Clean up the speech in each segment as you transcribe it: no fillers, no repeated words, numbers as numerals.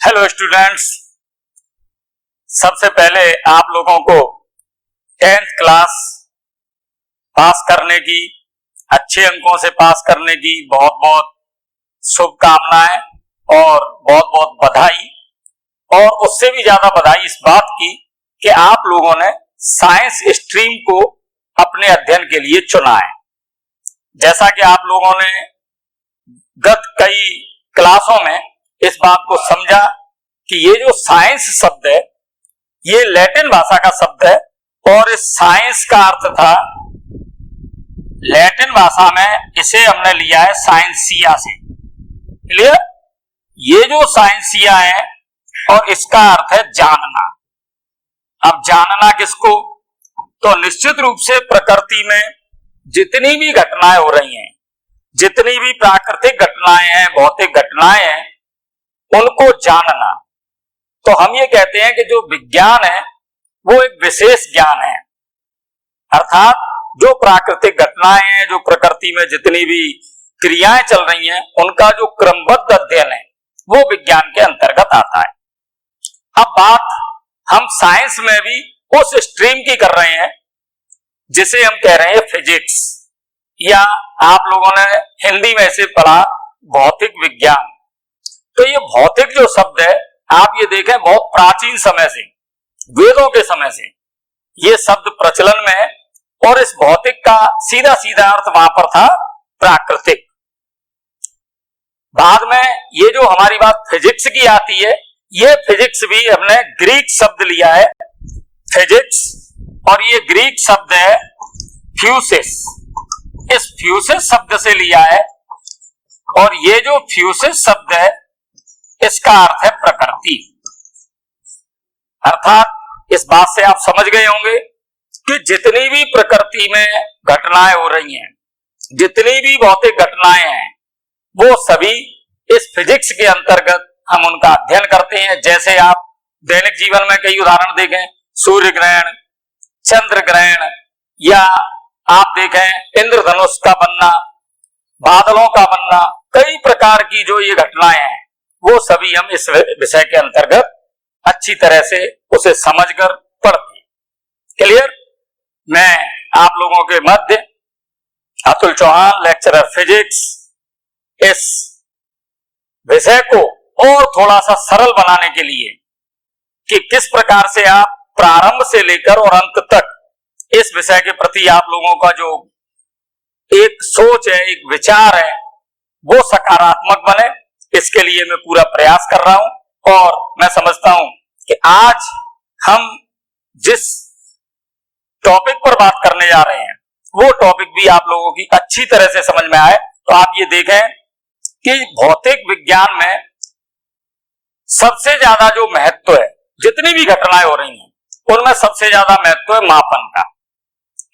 Hello students, सबसे पहले आप लोगों को 10th क्लास पास करने की, अच्छे अंकों से पास करने की बहुत बहुत शुभकामनाएं और बहुत बहुत बधाई। और उससे भी ज्यादा बधाई इस बात की कि आप लोगों ने साइंस स्ट्रीम को अपने अध्ययन के लिए चुना है। जैसा कि आप लोगों ने गत कई क्लासों में इस बात को समझा कि ये जो साइंस शब्द है ये लैटिन भाषा का शब्द है और इस साइंस का अर्थ था, लैटिन भाषा में इसे हमने लिया है साइंसिया से। क्लियर? ये जो साइंसिया है और इसका अर्थ है जानना। अब जानना किसको? तो निश्चित रूप से प्रकृति में जितनी भी घटनाएं हो रही हैं, जितनी भी प्राकृतिक घटनाएं हैं, भौतिक घटनाएं हैं, उनको जानना। तो हम ये कहते हैं कि जो विज्ञान है वो एक विशेष ज्ञान है, अर्थात जो प्राकृतिक घटनाएं हैं, जो प्रकृति में जितनी भी क्रियाएं चल रही हैं, उनका जो क्रमबद्ध अध्ययन है वो विज्ञान के अंतर्गत आता है। अब बात हम साइंस में भी उस स्ट्रीम की कर रहे हैं जिसे हम कह रहे हैं फिजिक्स, या आप लोगों ने हिंदी में इसे पढ़ा भौतिक विज्ञान। तो ये भौतिक जो शब्द है, आप ये देखें, बहुत प्राचीन समय से, वेदों के समय से ये शब्द प्रचलन में है और इस भौतिक का सीधा सीधा अर्थ वहां पर था प्राकृतिक। बाद में ये जो हमारी बात फिजिक्स की आती है, ये फिजिक्स भी हमने ग्रीक शब्द लिया है फिजिक्स, और ये ग्रीक शब्द है फ्यूसिस। इस फ्यूसिस शब्द से लिया है और ये जो फ्यूसिस शब्द है इसका अर्थ है प्रकृति। अर्थात इस बात से आप समझ गए होंगे कि जितनी भी प्रकृति में घटनाएं हो रही हैं, जितनी भी भौतिक घटनाएं हैं, वो सभी इस फिजिक्स के अंतर्गत हम उनका अध्ययन करते हैं। जैसे आप दैनिक जीवन में कई उदाहरण देखें, सूर्य ग्रहण, चंद्र ग्रहण, या आप देखें इंद्रधनुष का बनना, बादलों का बनना, कई प्रकार की जो ये घटनाएं हैं वो सभी हम इस विषय के अंतर्गत अच्छी तरह से उसे समझकर पढ़ते हैं। क्लियर? मैं आप लोगों के मध्य अतुल चौहान, लेक्चरर फिजिक्स, इस विषय को और थोड़ा सा सरल बनाने के लिए कि किस प्रकार से आप प्रारंभ से लेकर और अंत तक इस विषय के प्रति आप लोगों का जो एक सोच है, एक विचार है, वो सकारात्मक बने, इसके लिए मैं पूरा प्रयास कर रहा हूं। और मैं समझता हूं कि आज हम जिस टॉपिक पर बात करने जा रहे हैं वो टॉपिक भी आप लोगों की अच्छी तरह से समझ में आए। तो आप ये देखें कि भौतिक विज्ञान में सबसे ज्यादा जो महत्व है, जितनी भी घटनाएं हो रही हैं उनमें सबसे ज्यादा महत्व है मापन का,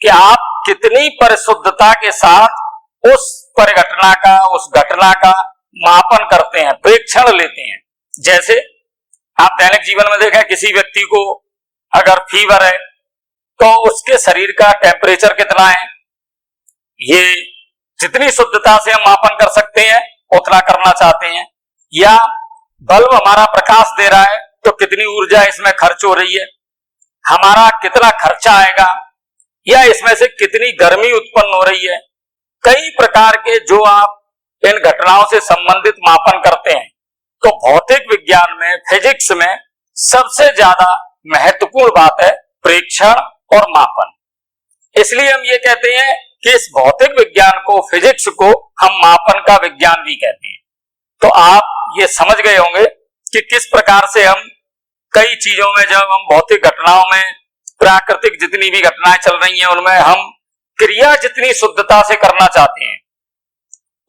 कि आप कितनी परिशुद्धता के साथ उस परिघटना का, उस घटना का मापन करते हैं, प्रेक्षण लेते हैं। जैसे आप दैनिक जीवन में देखें, किसी व्यक्ति को अगर फीवर है तो उसके शरीर का टेम्परेचर कितना है, ये जितनी शुद्धता से हम मापन कर सकते हैं उतना करना चाहते हैं। या बल्ब हमारा प्रकाश दे रहा है तो कितनी ऊर्जा इसमें खर्च हो रही है, हमारा कितना खर्चा आएगा, या इसमें से कितनी गर्मी उत्पन्न हो रही है। कई प्रकार के जो आप इन घटनाओं से संबंधित मापन करते हैं। तो भौतिक विज्ञान में, फिजिक्स में सबसे ज्यादा महत्वपूर्ण बात है प्रेक्षण और मापन। इसलिए हम ये कहते हैं कि इस भौतिक विज्ञान को, फिजिक्स को हम मापन का विज्ञान भी कहते हैं। तो आप ये समझ गए होंगे कि किस प्रकार से हम कई चीजों में, जब हम भौतिक घटनाओं में, प्राकृतिक जितनी भी घटनाएं चल रही हैं उनमें हम क्रिया जितनी शुद्धता से करना चाहते हैं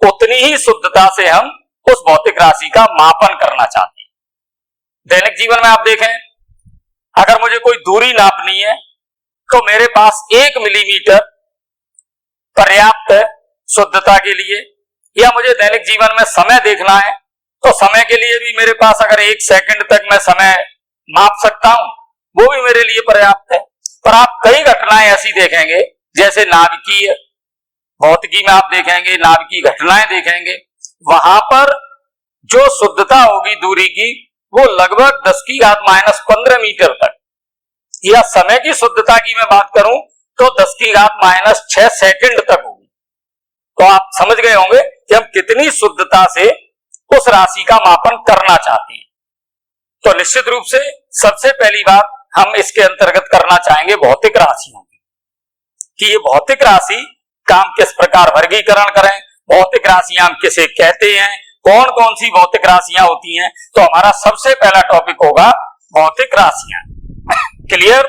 उतनी ही शुद्धता से हम उस भौतिक राशि का मापन करना चाहते हैं। दैनिक जीवन में आप देखें, अगर मुझे कोई दूरी नापनी है तो मेरे पास 1 मिलीमीटर पर्याप्त है शुद्धता के लिए। या मुझे दैनिक जीवन में समय देखना है तो समय के लिए भी मेरे पास अगर 1 सेकंड तक मैं समय माप सकता हूं, वो भी मेरे लिए पर्याप्त है। पर आप कई घटनाएं ऐसी देखेंगे, जैसे नाभिकीय भौतिकी में आप देखेंगे, नाभिकीय घटनाएं देखेंगे, वहां पर जो शुद्धता होगी दूरी की वो लगभग 10⁻⁻15 मीटर तक, या समय की शुद्धता की मैं बात करूं तो 10⁻⁻6 सेकंड तक होगी। तो आप समझ गए होंगे कि हम कितनी शुद्धता से उस राशि का मापन करना चाहते हैं। तो निश्चित रूप से सबसे पहली बात हम इसके अंतर्गत करना चाहेंगे भौतिक राशियों की, कि ये भौतिक राशि का हम किस प्रकार वर्गीकरण करें, भौतिक राशियां हम किसे कहते हैं, कौन कौन सी भौतिक राशियां होती हैं। तो हमारा सबसे पहला टॉपिक होगा भौतिक राशियां। क्लियर?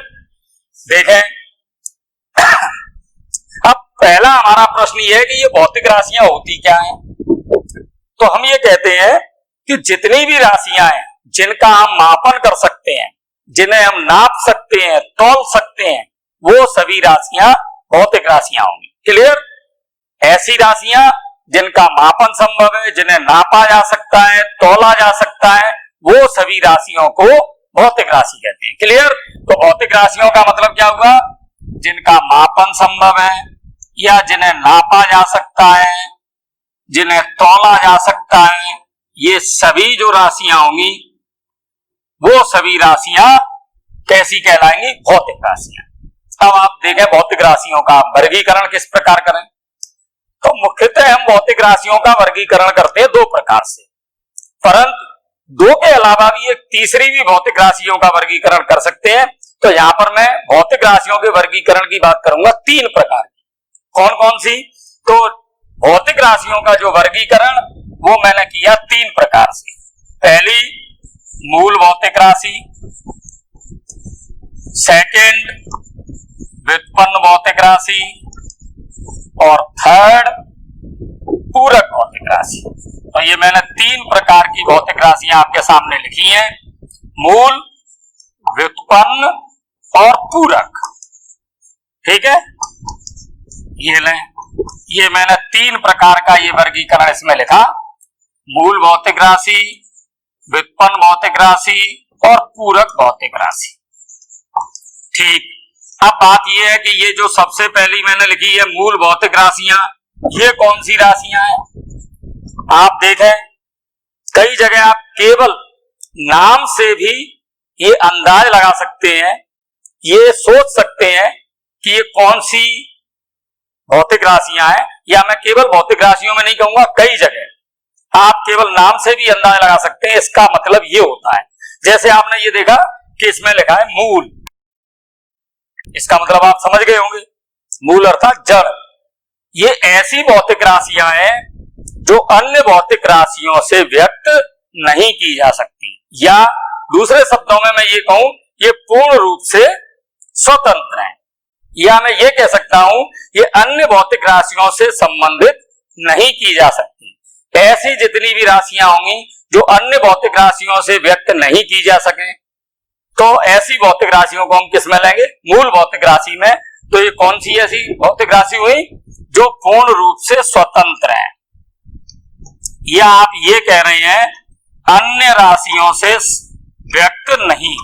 देखें, अब पहला हमारा प्रश्न यह है कि ये भौतिक राशियां होती क्या हैं। तो हम ये कहते हैं कि जितनी भी राशियां हैं जिनका हम मापन कर सकते हैं, जिन्हें हम नाप सकते हैं, तौल सकते हैं, वो सभी राशियां भौतिक राशियां होंगी। क्लियर? ऐसी राशियां जिनका मापन संभव है, जिन्हें नापा जा सकता है, तौला जा सकता है, वो सभी राशियों को भौतिक राशि कहते हैं। क्लियर? तो भौतिक राशियों का मतलब क्या हुआ? जिनका मापन संभव है, या जिन्हें नापा जा सकता है, जिन्हें तौला जा सकता है, ये सभी जो राशियां होंगी वो सभी राशियां कैसी कहलाएंगी? भौतिक राशियां। अब आप देखें भौतिक राशियों का वर्गीकरण किस प्रकार करें। तो मुख्यतः हम भौतिक राशियों का वर्गीकरण करते हैं दो प्रकार से, परंतु दो के अलावा भी एक तीसरी भी भौतिक राशियों का वर्गीकरण कर सकते हैं। तो यहां पर मैं भौतिक राशियों के वर्गीकरण की बात करूंगा तीन प्रकार की। कौन कौन सी? तो भौतिक राशियों का जो वर्गीकरण वो मैंने किया तीन प्रकार से। पहली मूल भौतिक राशि, सेकंड व्युत्पन्न भौतिक राशि, और थर्ड पूरक भौतिक राशि। तो ये मैंने तीन प्रकार की भौतिक राशियां आपके सामने लिखी हैं, मूल, व्युत्पन्न और पूरक। ठीक है, ये लें, ये मैंने तीन प्रकार का ये वर्गीकरण इसमें लिखा, मूल भौतिक राशि, व्युत्पन्न भौतिक राशि और पूरक भौतिक राशि। ठीक, अब बात यह है कि ये जो सबसे पहली मैंने लिखी है मूल भौतिक राशियां, ये कौन सी राशियां हैं? आप देखें कई जगह आप केवल नाम से भी ये अंदाज लगा सकते हैं, ये सोच सकते हैं कि ये कौन सी भौतिक राशियां हैं, या मैं केवल भौतिक राशियों में नहीं कहूंगा, कई जगह आप केवल नाम से भी अंदाज लगा सकते हैं। इसका मतलब ये होता है, जैसे आपने ये देखा कि इसमें लिखा है मूल, इसका मतलब आप समझ गए होंगे, मूल अर्थात जड़। ये ऐसी भौतिक राशियां हैं जो अन्य भौतिक राशियों से व्यक्त नहीं की जा सकती, या दूसरे शब्दों में मैं ये कहूं ये पूर्ण रूप से स्वतंत्र हैं, या मैं ये कह सकता हूं ये अन्य भौतिक राशियों से संबंधित नहीं की जा सकती। ऐसी जितनी भी राशियां होंगी जो अन्य भौतिक राशियों से व्यक्त नहीं की जा सके, तो ऐसी भौतिक राशियों को हम किस में लेंगे? मूल भौतिक राशि में। तो ये कौन सी ऐसी भौतिक राशि हुई? जो पूर्ण रूप से स्वतंत्र है, या आप ये कह रहे हैं अन्य राशियों से व्यक्त नहीं।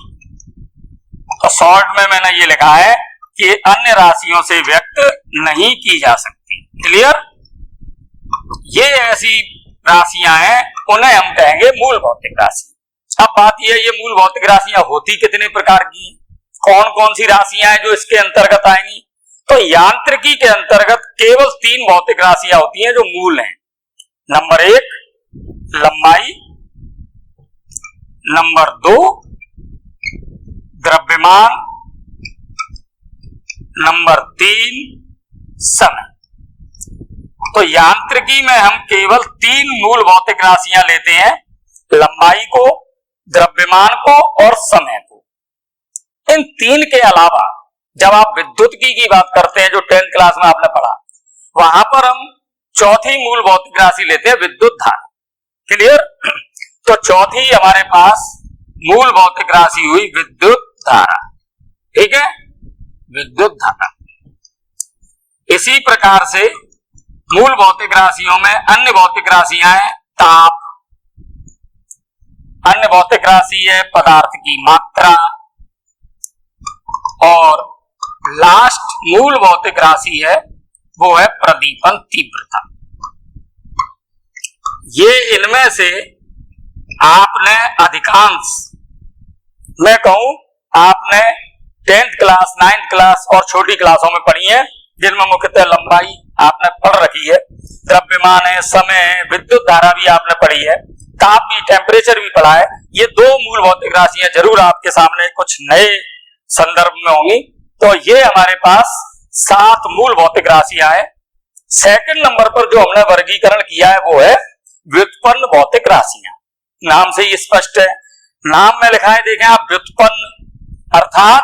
तो शॉर्ट में मैंने ये लिखा है कि अन्य राशियों से व्यक्त नहीं की जा सकती। क्लियर? ये ऐसी राशियां हैं, उन्हें हम कहेंगे मूल भौतिक राशि। अब बात यह है ये मूल भौतिक राशियां होती कितने प्रकार की, कौन कौन सी राशियां हैं जो इसके अंतर्गत आएंगी? तो यांत्रिकी के अंतर्गत केवल तीन भौतिक राशियां होती हैं जो मूल हैं। नंबर एक लंबाई, नंबर दो द्रव्यमान, नंबर तीन समय। तो यांत्रिकी में हम केवल तीन मूल भौतिक राशियां लेते हैं, लंबाई को, द्रव्यमान को और समय को। इन तीन के अलावा जब आप विद्युत्की की बात करते हैं जो 10th क्लास में आपने पढ़ा, वहां पर हम चौथी मूल भौतिक राशि लेते हैं विद्युत धारा। क्लियर? तो चौथी हमारे पास मूल भौतिक राशि हुई विद्युत धारा। ठीक है, विद्युत धारा। इसी प्रकार से मूल भौतिक राशियों में अन्य भौतिक राशियां हैं ताप, अन्य भौतिक राशि है पदार्थ की मात्रा, और लास्ट मूल भौतिक राशि है वो है प्रदीपन तीव्रता। ये इनमें से आप आपने अधिकांश, मैं कहूं आपने 10th क्लास 9th क्लास और छोटी क्लासों में पढ़ी है, जिनमें मुख्यतः लंबाई आपने पढ़ रखी है, द्रव्यमान है, समय है, विद्युत धारा भी आपने पढ़ी है, ताप भी, टेम्परेचर भी पढ़ा है। ये 2 मूल भौतिक राशियां जरूर आपके सामने कुछ नए संदर्भ में होंगी। तो ये हमारे पास 7 मूल भौतिक राशियां हैं। सेकंड नंबर पर जो हमने वर्गीकरण किया है वो है व्युत्पन्न भौतिक राशियां। नाम से ही स्पष्ट है, नाम में लिखा है, देखें आप, व्युत्पन्न अर्थात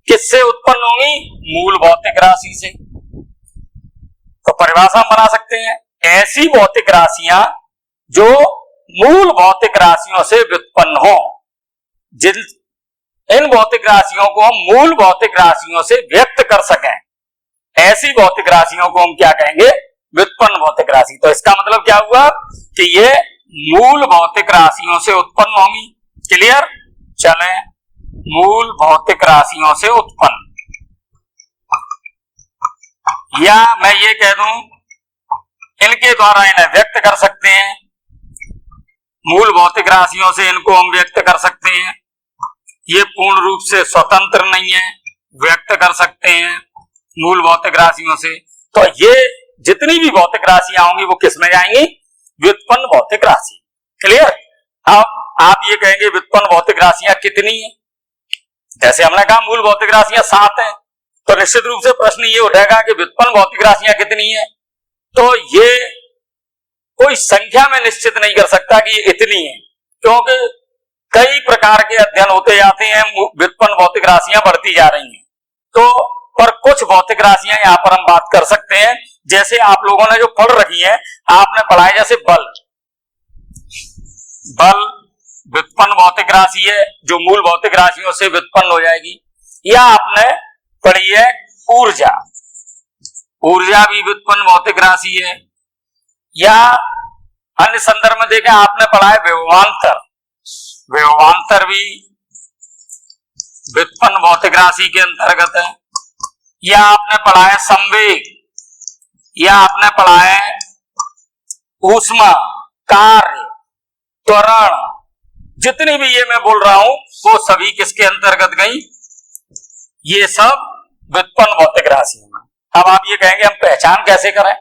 किससे उत्पन्न होंगी? मूल भौतिक राशि से। तो परिभाषा बना सकते हैं, ऐसी भौतिक राशियां जो मूल भौतिक राशियों से व्युत्पन्न हो। जिन इन भौतिक राशियों को हम मूल भौतिक राशियों से व्यक्त कर सकें, ऐसी भौतिक राशियों को हम क्या कहेंगे? व्युत्पन्न भौतिक राशि। तो इसका मतलब क्या हुआ कि ये मूल भौतिक राशियों से उत्पन्न होंगी। क्लियर? चलें, मूल भौतिक राशियों से उत्पन्न, या मैं ये कह दूं इनके द्वारा इन्हें व्यक्त कर सकते हैं। मूल भौतिक राशियों से इनको हम व्यक्त कर सकते हैं। ये पूर्ण रूप से स्वतंत्र नहीं है, व्यक्त कर सकते हैं मूल भौतिक राशियों से। तो ये जितनी भी भौतिक राशियां होंगी वो किस में जाएंगी? व्युत्पन्न भौतिक राशि। क्लियर? अब आप ये कहेंगे व्युत्पन्न भौतिक राशियां कितनी है? जैसे हमने कहा मूल भौतिक राशियां 7 हैं, तो निश्चित रूप से प्रश्न ये उठेगा कि व्युत्पन्न भौतिक राशियां कितनी है। तो ये कोई संख्या में निश्चित नहीं कर सकता कि ये इतनी है, क्योंकि कई प्रकार के अध्ययन होते जाते हैं, व्युत्पन्न भौतिक राशियां बढ़ती जा रही हैं। तो पर कुछ भौतिक राशियां यहां पर हम बात कर सकते हैं, जैसे आप लोगों ने जो पढ़ रखी है, आपने पढ़ा है जैसे बल व्युत्पन्न भौतिक राशि है जो मूल भौतिक राशियों से व्युत्पन्न हो जाएगी। या आपने पढ़ी है ऊर्जा भी व्युत्पन्न भौतिक राशि है। या अन्य संदर्भ में देखें, आपने पढ़ा है विभवांतर भी व्युत्पन्न भौतिक राशि के अंतर्गत है। या आपने पढ़ा है संवेग, या आपने पढ़ा है ऊष्मा, कार्य, त्वरण, जितनी भी ये मैं बोल रहा हूं वो सभी किसके अंतर्गत गई? ये सब व्युत्पन्न भौतिक राशि है। अब आप ये कहेंगे हम पहचान कैसे करें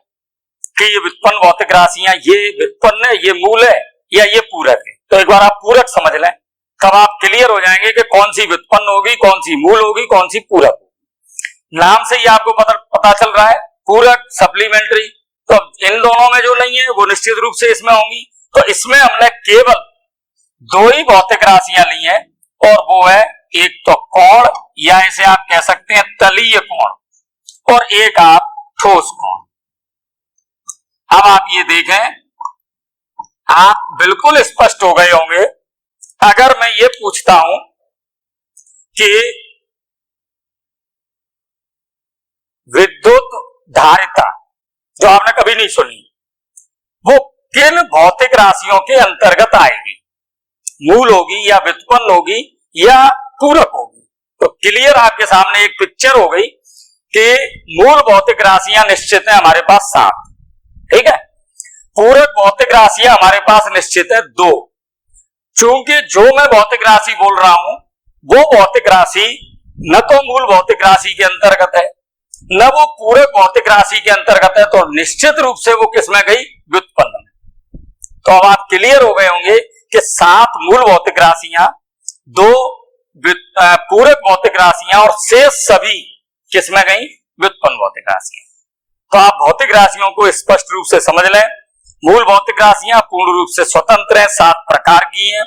कि ये व्युत्पन्न भौतिक राशियां ये व्युत्पन्न है, ये मूल है, या ये पूरक है? तो एक बार आप पूरक समझ लें, तब आप क्लियर हो जाएंगे कि कौन सी व्युत्पन्न होगी, कौन सी मूल होगी, कौन सी पूरक होगी। नाम से ही आपको पता चल रहा है, पूरक, सप्लीमेंट्री। तो इन दोनों में जो नहीं है वो निश्चित रूप से इसमें होंगी। तो इसमें हमने केवल 2 ही भौतिक राशियां ली हैं, और वो है एक तो कोण, या इसे आप कह सकते हैं तलीय कोण, और एक आप ठोस कोण। अब आप ये देखें, आप बिल्कुल स्पष्ट हो गए होंगे अगर मैं ये पूछता हूं कि विद्युत धारिता, जो आपने कभी नहीं सुनी, वो किन भौतिक राशियों के अंतर्गत आएगी? मूल होगी, या व्युत्पन्न होगी, या पूरक होगी? तो क्लियर आपके सामने एक पिक्चर हो गई कि मूल भौतिक राशियां निश्चित है हमारे पास 7, ठीक है। पूरक भौतिक राशियां हमारे पास निश्चित है 2। चूंकि जो मैं भौतिक राशि बोल रहा हूं वो भौतिक राशि न तो मूल भौतिक राशि के अंतर्गत है, न वो पूरक भौतिक राशि के अंतर्गत है, तो निश्चित रूप से वो किसमें गई? व्युत्पन्न में। तो अब आप क्लियर हो गए होंगे कि 7 मूल भौतिक राशियां, 2 पूरक भौतिक राशियां, और शेष सभी किसमें गई? व्युत्पन्न भौतिक राशियां। तो आप भौतिक राशियों को स्पष्ट रूप से समझ लें। मूल भौतिक राशियां पूर्ण रूप से स्वतंत्र हैं, 7 प्रकार की हैं।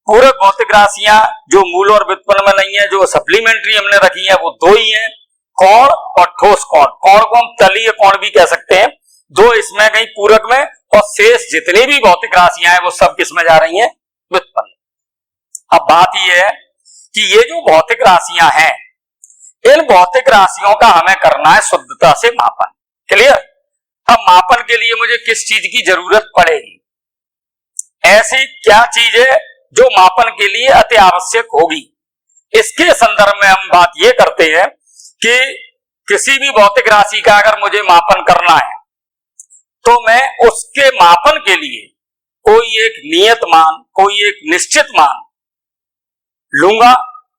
पूरक भौतिक राशियां जो मूल और व्युत्पन्न में नहीं है, जो सप्लीमेंट्री हमने रखी है, वो 2 ही हैं, कोण और ठोस कोण। कोण को हम तलीय कोण भी कह सकते हैं। 2 इसमें गई पूरक में, और शेष जितनी भी भौतिक राशियां हैं वो सब किसमें जा रही हैं? व्युत्पन्न। अब बात यह है कि ये जो भौतिक राशियां हैं, इन भौतिक राशियों का हमें करना है शुद्धता से मापन। क्लियर? अब मापन के लिए मुझे किस चीज की जरूरत पड़ेगी? ऐसी क्या चीज है जो मापन के लिए अति आवश्यक होगी? इसके संदर्भ में हम बात यह करते हैं कि किसी भी भौतिक राशि का अगर मुझे मापन करना है, तो मैं उसके मापन के लिए कोई एक नियत मान, कोई एक निश्चित मान लूंगा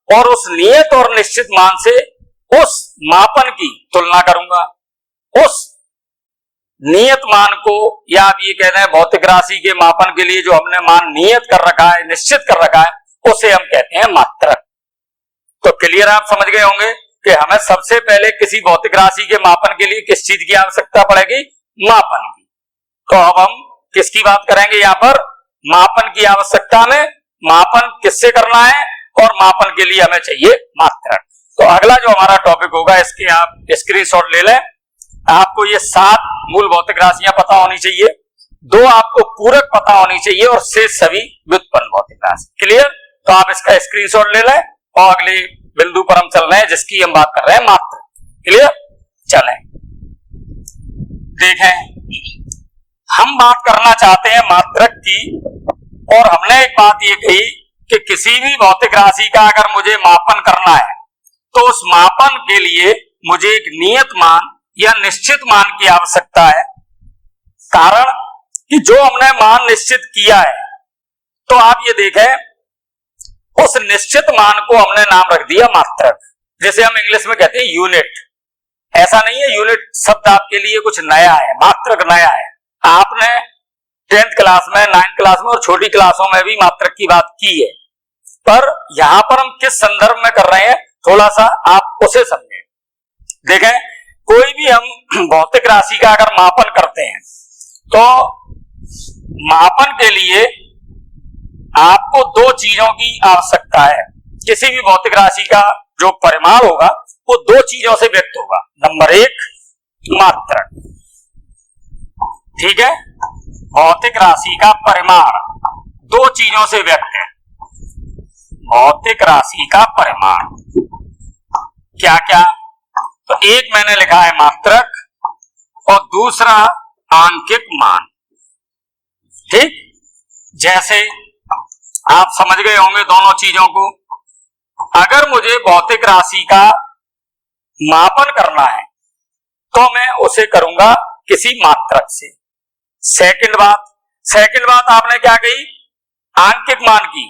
और उस नियत और निश्चित मान से उस मापन की तुलना करूंगा। उस नियत मान को, या आप ये कह रहे हैं भौतिक राशि के मापन के लिए जो हमने मान नियत कर रखा है, निश्चित कर रखा है, उसे हम कहते हैं मात्रक। तो क्लियर आप समझ गए होंगे कि हमें सबसे पहले किसी भौतिक राशि के मापन के लिए किस चीज की आवश्यकता पड़ेगी? मापन की। तो अब हम किसकी बात करेंगे यहां पर? मापन की आवश्यकता में। मापन किससे करना है और मापन के लिए हमें चाहिए मात्रक। तो अगला जो हमारा टॉपिक होगा, इसके आप स्क्रीनशॉट ले लें। आपको ये 7 मूल भौतिक राशियां पता होनी चाहिए, 2 आपको पूरक पता होनी चाहिए और शेष सभी व्युत्पन्न भौतिक राशि। क्लियर? तो आप इसका स्क्रीनशॉट ले लें और अगले बिंदु पर हम चल रहे हैं जिसकी हम बात कर रहे हैं मात्रक। क्लियर? चलें देखें, हम बात करना चाहते हैं मात्रक की, और हमने एक बात ये कही कि किसी भी भौतिक राशि का अगर मुझे मापन करना है तो उस मापन के लिए मुझे एक नियत मान या निश्चित मान की आवश्यकता है। कारण कि जो हमने मान निश्चित किया है, तो आप ये देखें उस निश्चित मान को हमने नाम रख दिया मात्रक, जैसे हम इंग्लिश में कहते हैं यूनिट। ऐसा नहीं है यूनिट शब्द आपके लिए कुछ नया है, मात्रक नया है। आपने 10th क्लास में, 9th क्लास में और छोटी क्लासों में भी मात्रक की बात की है, पर यहां पर हम किस संदर्भ में कर रहे हैं थोड़ा सा आप उसे समझें। देखें, कोई भी हम भौतिक राशि का अगर मापन करते हैं तो मापन के लिए आपको 2 चीजों की आवश्यकता है। किसी भी भौतिक राशि का जो परिमाण होगा वो 2 चीजों से व्यक्त होगा। नंबर 1 मात्रक, ठीक है। भौतिक राशि का परिमाण 2 चीजों से व्यक्त है। भौतिक राशि का परिमाण क्या क्या? तो एक मैंने लिखा है मात्रक और दूसरा आंकिक मान। ठीक, जैसे आप समझ गए होंगे दोनों चीजों को। अगर मुझे भौतिक राशि का मापन करना है तो मैं उसे करूंगा किसी मात्रक से। सेकंड बात आपने क्या कही? आंकिक मान की।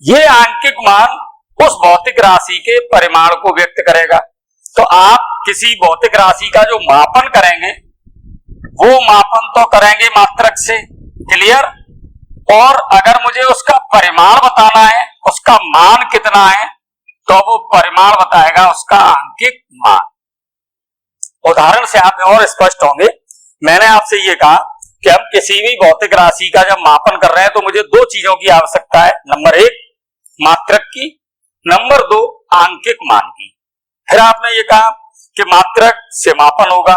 ये आंकिक मान उस भौतिक राशि के परिमाण को व्यक्त करेगा। तो आप किसी भौतिक राशि का जो मापन करेंगे वो मापन तो करेंगे मात्रक से। क्लियर? और अगर मुझे उसका परिमाण बताना है, उसका मान कितना है, तो वो परिमाण बताएगा उसका आंकिक मान। उदाहरण से आप और स्पष्ट होंगे। मैंने आपसे ये कहा कि हम किसी भी भौतिक राशि का जब मापन कर रहे हैं तो मुझे 2 चीजों की आवश्यकता है। नंबर 1 मात्रक की, नंबर 2 आंकिक मान की। फिर आपने ये कहा कि मात्रक से मापन होगा,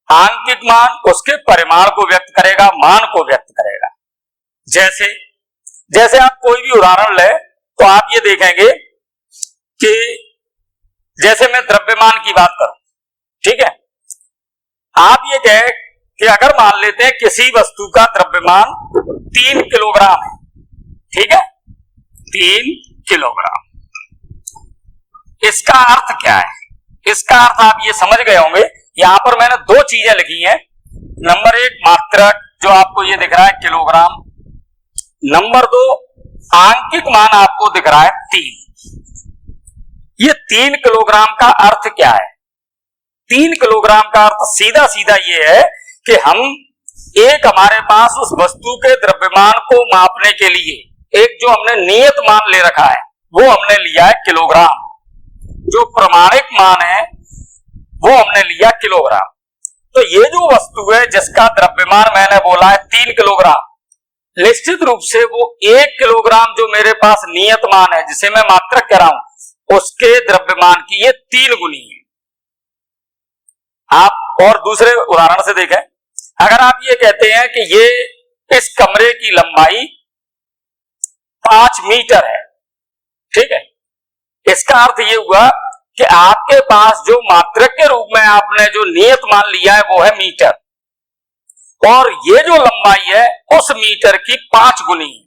आंकिक मान उसके परिमाण को व्यक्त करेगा, मान को व्यक्त करेगा। जैसे आप कोई भी उदाहरण ले तो आप ये देखेंगे कि जैसे मैं द्रव्यमान की बात करूं, ठीक है। आप ये कहें कि अगर मान लेते हैं किसी वस्तु का द्रव्यमान 3 किलोग्राम है, ठीक है, 3 किलोग्राम। इसका अर्थ क्या है? इसका अर्थ आप ये समझ गए होंगे। यहां पर मैंने 2 चीजें लिखी हैं। नंबर 1 मात्रक, जो आपको ये दिख रहा है किलोग्राम। नंबर 2 आंकिक मान आपको दिख रहा है 3। ये 3 किलोग्राम का अर्थ क्या है? 3 किलोग्राम का अर्थ सीधा सीधा ये है कि हमारे पास उस वस्तु के द्रव्यमान को मापने के लिए एक जो हमने नियत मान ले रखा है वो हमने लिया है किलोग्राम। जो प्रमाणिक मान है वो हमने लिया किलोग्राम। तो ये जो वस्तु है जिसका द्रव्यमान मैंने बोला है 3 किलोग्राम, निश्चित रूप से वो 1 किलोग्राम जो मेरे पास नियत मान है जिसे मैं मात्रक कह रहा हूं उसके द्रव्यमान की ये 3 गुनी है। आप और दूसरे उदाहरण से देखें। अगर आप ये कहते हैं कि ये इस कमरे की लंबाई 5 मीटर है, ठीक है, इसका अर्थ ये हुआ कि आपके पास जो मात्रक के रूप में आपने जो नियत मान लिया है वो है मीटर, और ये जो लंबाई है उस मीटर की 5 गुनी है।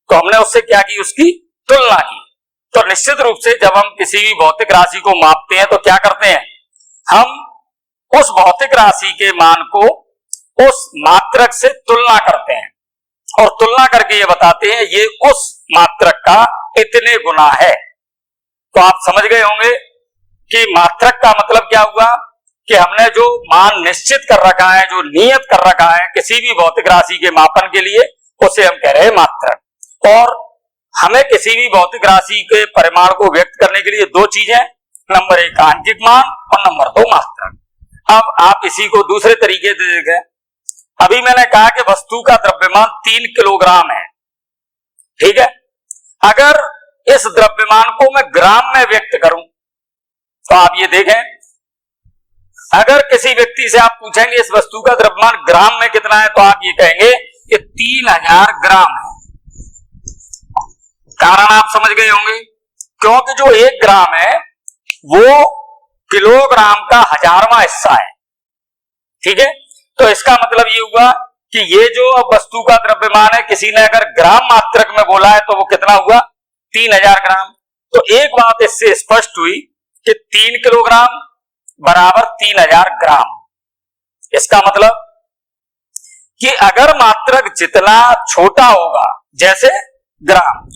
तो हमने उससे क्या की? उसकी तुलना की। तो निश्चित रूप से जब हम किसी भी भौतिक राशि को मापते हैं तो क्या करते हैं? हम उस भौतिक राशि के मान को उस मात्रक से तुलना करते हैं और तुलना करके ये बताते हैं ये उस मात्रक का इतने गुना है। तो आप समझ गए होंगे कि मात्रक का मतलब क्या हुआ कि हमने जो मान निश्चित कर रखा है, जो नियत कर रखा है किसी भी भौतिक राशि के मापन के लिए, उसे हम कह रहे हैं मात्रक। और हमें किसी भी भौतिक राशि के परिमाण को व्यक्त करने के लिए दो चीजें, नंबर एक आंकिक मान और नंबर दो मात्रक। अब आप इसी को दूसरे तरीके से देखें। अभी मैंने कहा कि वस्तु का द्रव्यमान 3 किलोग्राम है, ठीक है। अगर इस द्रव्यमान को मैं ग्राम में व्यक्त करूं तो आप ये देखें, अगर किसी व्यक्ति से आप पूछेंगे इस वस्तु का द्रव्यमान ग्राम में कितना है, तो आप ये कहेंगे कि 3000 ग्राम है। कारण आप समझ गए होंगे, क्योंकि जो 1 ग्राम है वो किलोग्राम का 1000वां हिस्सा है, ठीक है। तो इसका मतलब ये हुआ कि ये जो अब वस्तु का द्रव्यमान है, किसी ने अगर ग्राम मात्रक में बोला है तो वो कितना हुआ, 3000 ग्राम। तो एक बात इससे स्पष्ट हुई कि 3 किलोग्राम बराबर 3000 ग्राम। इसका मतलब कि अगर मात्रक जितना छोटा होगा, जैसे ग्राम,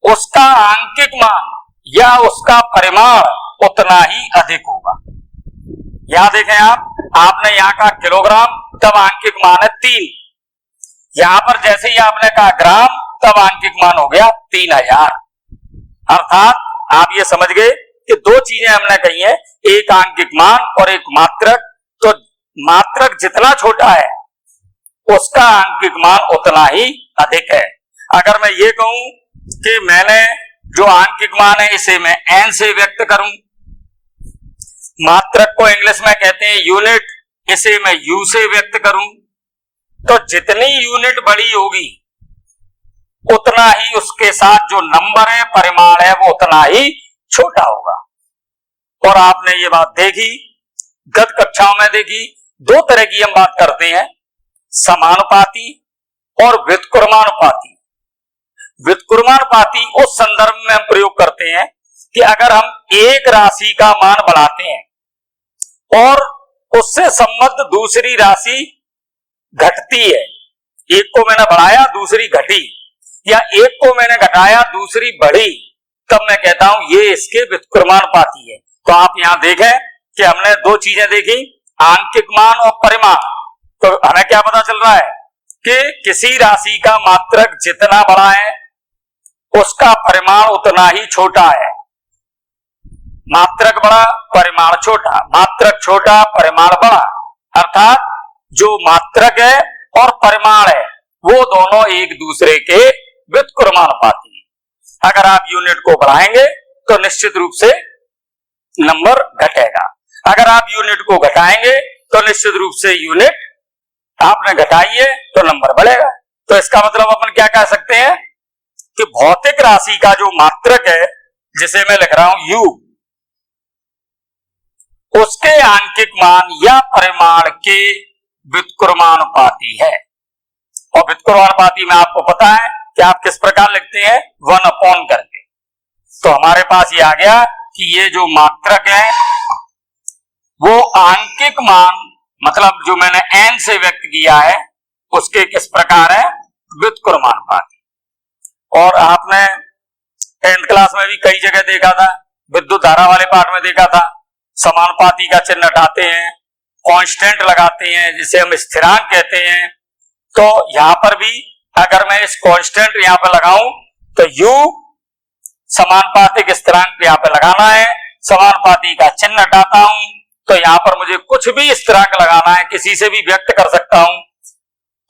उसका आंकिक मान या उसका परिमाण उतना ही अधिक होगा। यहां देखें आपने यहां कहा किलोग्राम, तब आंकिक मान है 3। यहां पर जैसे ही आपने कहा ग्राम, तब आंकिक मान हो गया 3000। अर्थात आप ये समझ गए कि दो चीजें हमने कही है, एक आंकिक मान और एक मात्रक। तो मात्रक जितना छोटा है उसका आंकिक मान उतना ही अधिक है। अगर मैं ये कहूं कि मैंने जो आंकिक मान है इसे मैं n से व्यक्त करूं, मात्रक को इंग्लिश में कहते हैं यूनिट, इसे मैं u से व्यक्त करूं, तो जितनी यूनिट बड़ी होगी उतना ही उसके साथ जो नंबर है, परिमाण है, वो उतना ही छोटा होगा। और आपने ये बात देखी, गत कक्षाओं में देखी, दो तरह की हम बात करते हैं, समानुपाती और व्युत्क्रमानुपाती। व्युत्क्रमानुपाती उस संदर्भ में हम प्रयोग करते हैं कि अगर हम एक राशि का मान बढ़ाते हैं और उससे संबद्ध दूसरी राशि घटती है, एक को मैंने बढ़ाया दूसरी घटी, या एक को मैंने घटाया दूसरी बढ़ी, तब मैं कहता हूं ये इसके व्युत्क्रमानुपाती है। तो आप यहां देखें कि हमने दो चीजें देखी, आंकिक मान और परिमाण। तो हमें क्या पता चल रहा है कि किसी राशि का मात्रक जितना बड़ा है उसका परिमाण उतना ही छोटा है। मात्रक बड़ा, परिमाण छोटा, मात्रक छोटा, परिमाण बड़ा। अर्थात जो मात्रक है और परिमाण है वो दोनों एक दूसरे के व्युत्क्रमानुपाती हैं। अगर आप यूनिट को बढ़ाएंगे तो निश्चित रूप से नंबर घटेगा, अगर आप यूनिट को घटाएंगे तो निश्चित रूप से यूनिट आपने घटाई है तो नंबर बढ़ेगा। तो इसका मतलब अपन क्या कह सकते हैं कि भौतिक राशि का जो मात्रक है, जिसे मैं लिख रहा हूं u, उसके आंकिक मान या परिमाण के व्युत्क्रमानुपाती है। और व्युत्क्रमानुपाती में आपको पता है कि आप किस प्रकार लिखते हैं, 1 करके। तो हमारे पास ये आ गया कि ये जो मात्रक है वो आंकिक मान, मतलब जो मैंने n से व्यक्त किया है, उसके किस प्रकार है, व्युत्क्रमानुपाती। और आपने 10th क्लास में भी कई जगह देखा था, विद्युत धारा वाले पाठ में देखा था, समानुपाती का चिन्ह हटाते हैं, कांस्टेंट लगाते हैं जिसे हम स्थिरांक कहते हैं। तो यहां पर भी अगर मैं इस कांस्टेंट यहां पर लगाऊं तो u समानुपातिक स्थिरांक यहां पर लगाना है, समानुपाती का चिन्ह हटाता हूं तो यहां पर मुझे कुछ भी स्थिरांक लगाना है, किसी से भी व्यक्त कर सकता हूं,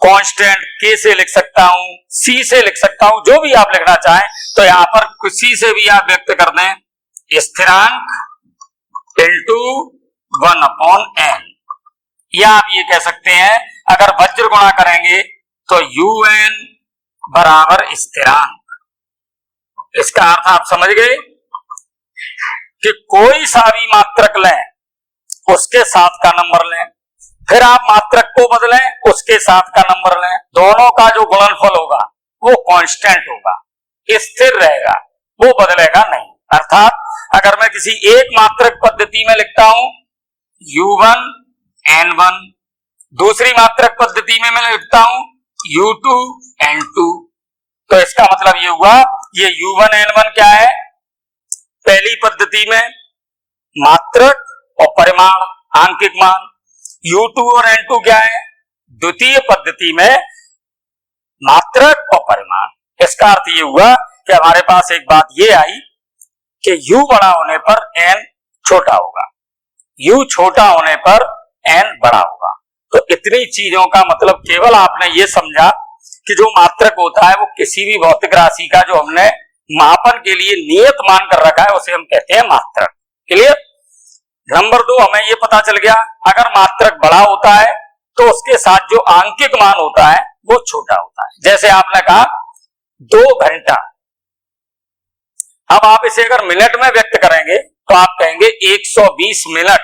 कांस्टेंट k से लिख सकता हूं, c से लिख सकता हूं, जो भी आप लिखना चाहें। तो यहां पर किसी से भी आप व्यक्त कर दें, स्थिरांक इंटू 1/n, या आप ये कह सकते हैं अगर वज्र गुणा करेंगे तो un बराबर स्थिरांक। इसका अर्थ आप समझ गए कि कोई सा भी मात्रक लें उसके साथ का नंबर लें, फिर आप मात्रक को बदलें उसके साथ का नंबर लें, दोनों का जो गुणनफल होगा वो कांस्टेंट होगा, स्थिर रहेगा, वो बदलेगा नहीं। अर्थात अगर मैं किसी एक मात्रक पद्धति में लिखता हूं u1 n1, दूसरी मात्रक पद्धति में मैं लिखता हूं U2 N2। तो इसका मतलब ये हुआ, ये U1 N1 क्या है? पहली पद्धति में मात्रक और परिमाण आंकिक मान। U2 और N2 क्या है? द्वितीय पद्धति में मात्रक और परिमाण। इसका अर्थ ये हुआ कि हमारे पास एक बात ये आई कि U बड़ा होने पर N छोटा होगा, U छोटा होने पर N बड़ा होगा। तो इतनी चीजों का मतलब केवल आपने ये समझा कि जो मात्रक होता है वो किसी भी भौतिक राशि का जो हमने मापन के लिए नियत मान कर रखा है उसे हम कहते हैं मात्रक। क्लियर? नंबर 2, हमें ये पता चल गया अगर मात्रक बड़ा होता है तो उसके साथ जो आंकिक मान होता है वो छोटा होता है। जैसे आपने कहा 2 घंटा, अब आप इसे अगर मिनट में व्यक्त करेंगे तो आप कहेंगे 120 मिनट।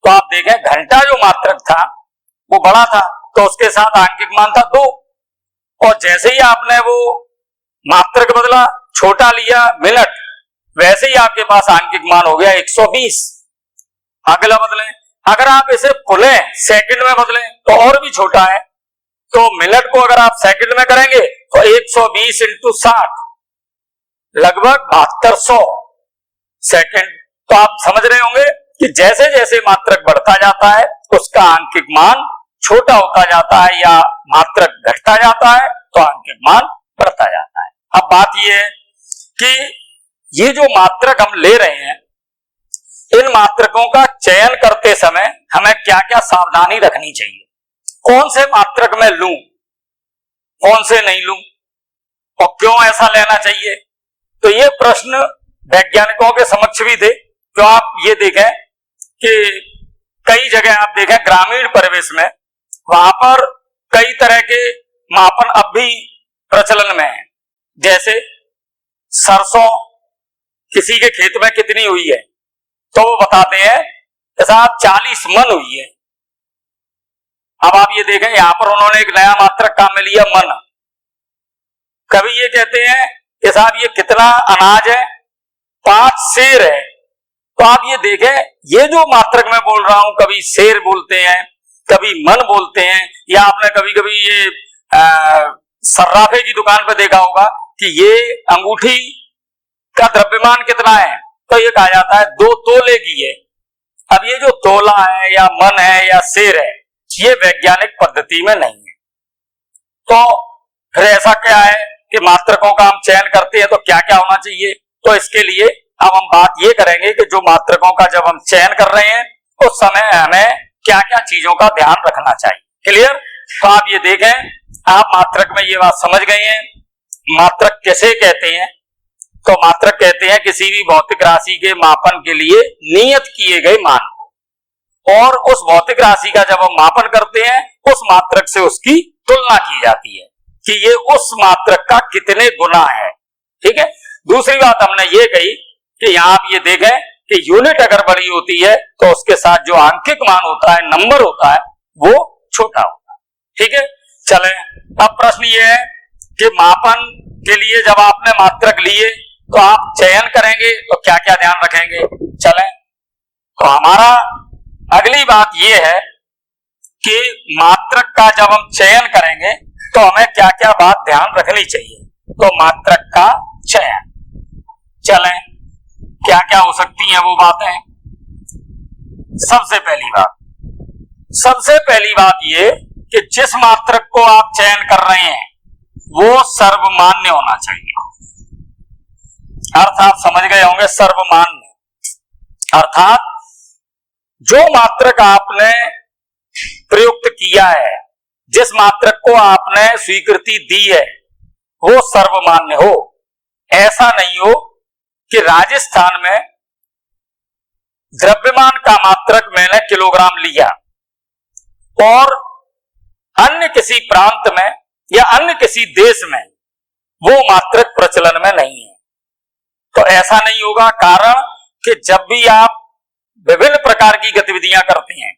तो आप देखें घंटा जो मात्रक था वो बड़ा था तो उसके साथ आंकिक मान था 2, और जैसे ही आपने वो मात्रक बदला, छोटा लिया मिनट, वैसे ही आपके पास आंकिक मान हो गया 120। अगला बदलें, अगर आप इसे पुनः सेकंड में बदलें तो और भी छोटा है। तो मिनट को अगर आप सेकंड में करेंगे तो 120 इंटू 60 लगभग 7200 सेकंड। तो आप समझ रहे होंगे कि जैसे जैसे मात्रक बढ़ता जाता है उसका आंकिक मान छोटा होता जाता है या मात्रक घटता जाता है तो आंकिक मान बढ़ता जाता है। अब बात यह है कि ये जो मात्रक हम ले रहे हैं, इन मात्रकों का चयन करते समय हमें क्या क्या सावधानी रखनी चाहिए, कौन से मात्रक में लूं, कौन से नहीं लूं, और क्यों ऐसा लेना चाहिए। तो ये प्रश्न वैज्ञानिकों के समक्ष भी थे। तो आप ये देखें कि कई जगह आप देखें ग्रामीण परिवेश में, वहां पर कई तरह के मापन अब भी प्रचलन में है। जैसे सरसों किसी के खेत में कितनी हुई है तो वो बताते हैं कि साहब 40 मन हुई है। अब आप ये देखें यहां पर उन्होंने एक नया मात्रक काम में लिया, मन। कभी ये कहते हैं कि साहब ये कितना अनाज है, 5 सेर है। तो आप ये देखें ये जो मात्रक मैं बोल रहा हूं, कभी सेर बोलते हैं, कभी मन बोलते हैं, या आपने कभी कभी ये सर्राफे की दुकान पर देखा होगा कि ये अंगूठी का द्रव्यमान कितना है, तो ये कहा जाता है 2 तोले की है। अब ये जो तोला है या मन है या सेर है, ये वैज्ञानिक पद्धति में नहीं है। तो फिर ऐसा क्या है कि मात्रकों का हम चयन करते हैं तो क्या क्या होना चाहिए। तो इसके लिए अब हम बात ये करेंगे कि जो मात्रकों का जब हम चयन कर रहे हैं उस समय हमें क्या क्या चीजों का ध्यान रखना चाहिए। क्लियर? तो आप ये देखें, आप मात्रक में ये बात समझ गए हैं। मात्रक किसे कहते हैं? तो मात्रक कहते हैं किसी भी भौतिक राशि के मापन के लिए नियत किए गए मान को, और उस भौतिक राशि का जब हम मापन करते हैं उस मात्रक से उसकी तुलना की जाती है कि ये उस मात्रक का कितने गुना है। ठीक है? दूसरी बात हमने ये कही कि यहां आप ये देखें कि यूनिट अगर बड़ी होती है तो उसके साथ जो आंकिक मान होता है, नंबर होता है, वो छोटा होता है। ठीक है? चले, अब प्रश्न ये है कि मापन के लिए जब आपने मात्रक लिए तो आप चयन करेंगे तो क्या क्या ध्यान रखेंगे। चलें, तो हमारा अगली बात यह है कि मात्रक का जब हम चयन करेंगे तो हमें क्या क्या बात ध्यान रखनी चाहिए। तो मात्रक का चयन, चलें क्या क्या हो सकती हैं वो बातें। सबसे पहली बात ये कि जिस मात्रक को आप चयन कर रहे हैं वो सर्वमान्य होना चाहिए। अर्थ आप समझ गए होंगे, सर्वमान्य अर्थात जो मात्रक आपने प्रयुक्त किया है, जिस मात्रक को आपने स्वीकृति दी है वो सर्वमान्य हो। ऐसा नहीं हो कि राजस्थान में द्रव्यमान का मात्रक मैंने किलोग्राम लिया और अन्य किसी प्रांत में या अन्य किसी देश में वो मात्रक प्रचलन में नहीं है। तो ऐसा नहीं होगा, कारण कि जब भी आप विभिन्न प्रकार की गतिविधियां करते हैं,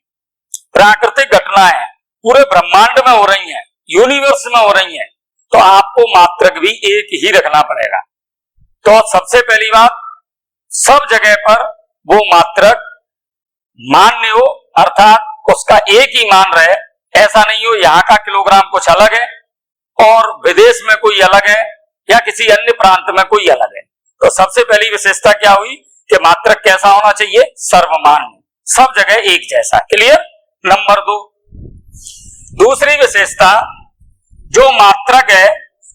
प्राकृतिक घटनाएं पूरे ब्रह्मांड में हो रही हैं, यूनिवर्स में हो रही हैं, तो आपको मात्रक भी एक ही रखना पड़ेगा। तो सबसे पहली बात, सब जगह पर वो मात्रक मान्य हो, अर्थात उसका एक ही मान रहे। ऐसा नहीं हो यहां का किलोग्राम कुछ अलग है और विदेश में कोई अलग है या किसी अन्य प्रांत में कोई अलग है। तो सबसे पहली विशेषता क्या हुई कि मात्रक कैसा होना चाहिए, सर्वमान्य, सब जगह एक जैसा। क्लियर। नंबर 2, दूसरी विशेषता, जो मात्रक है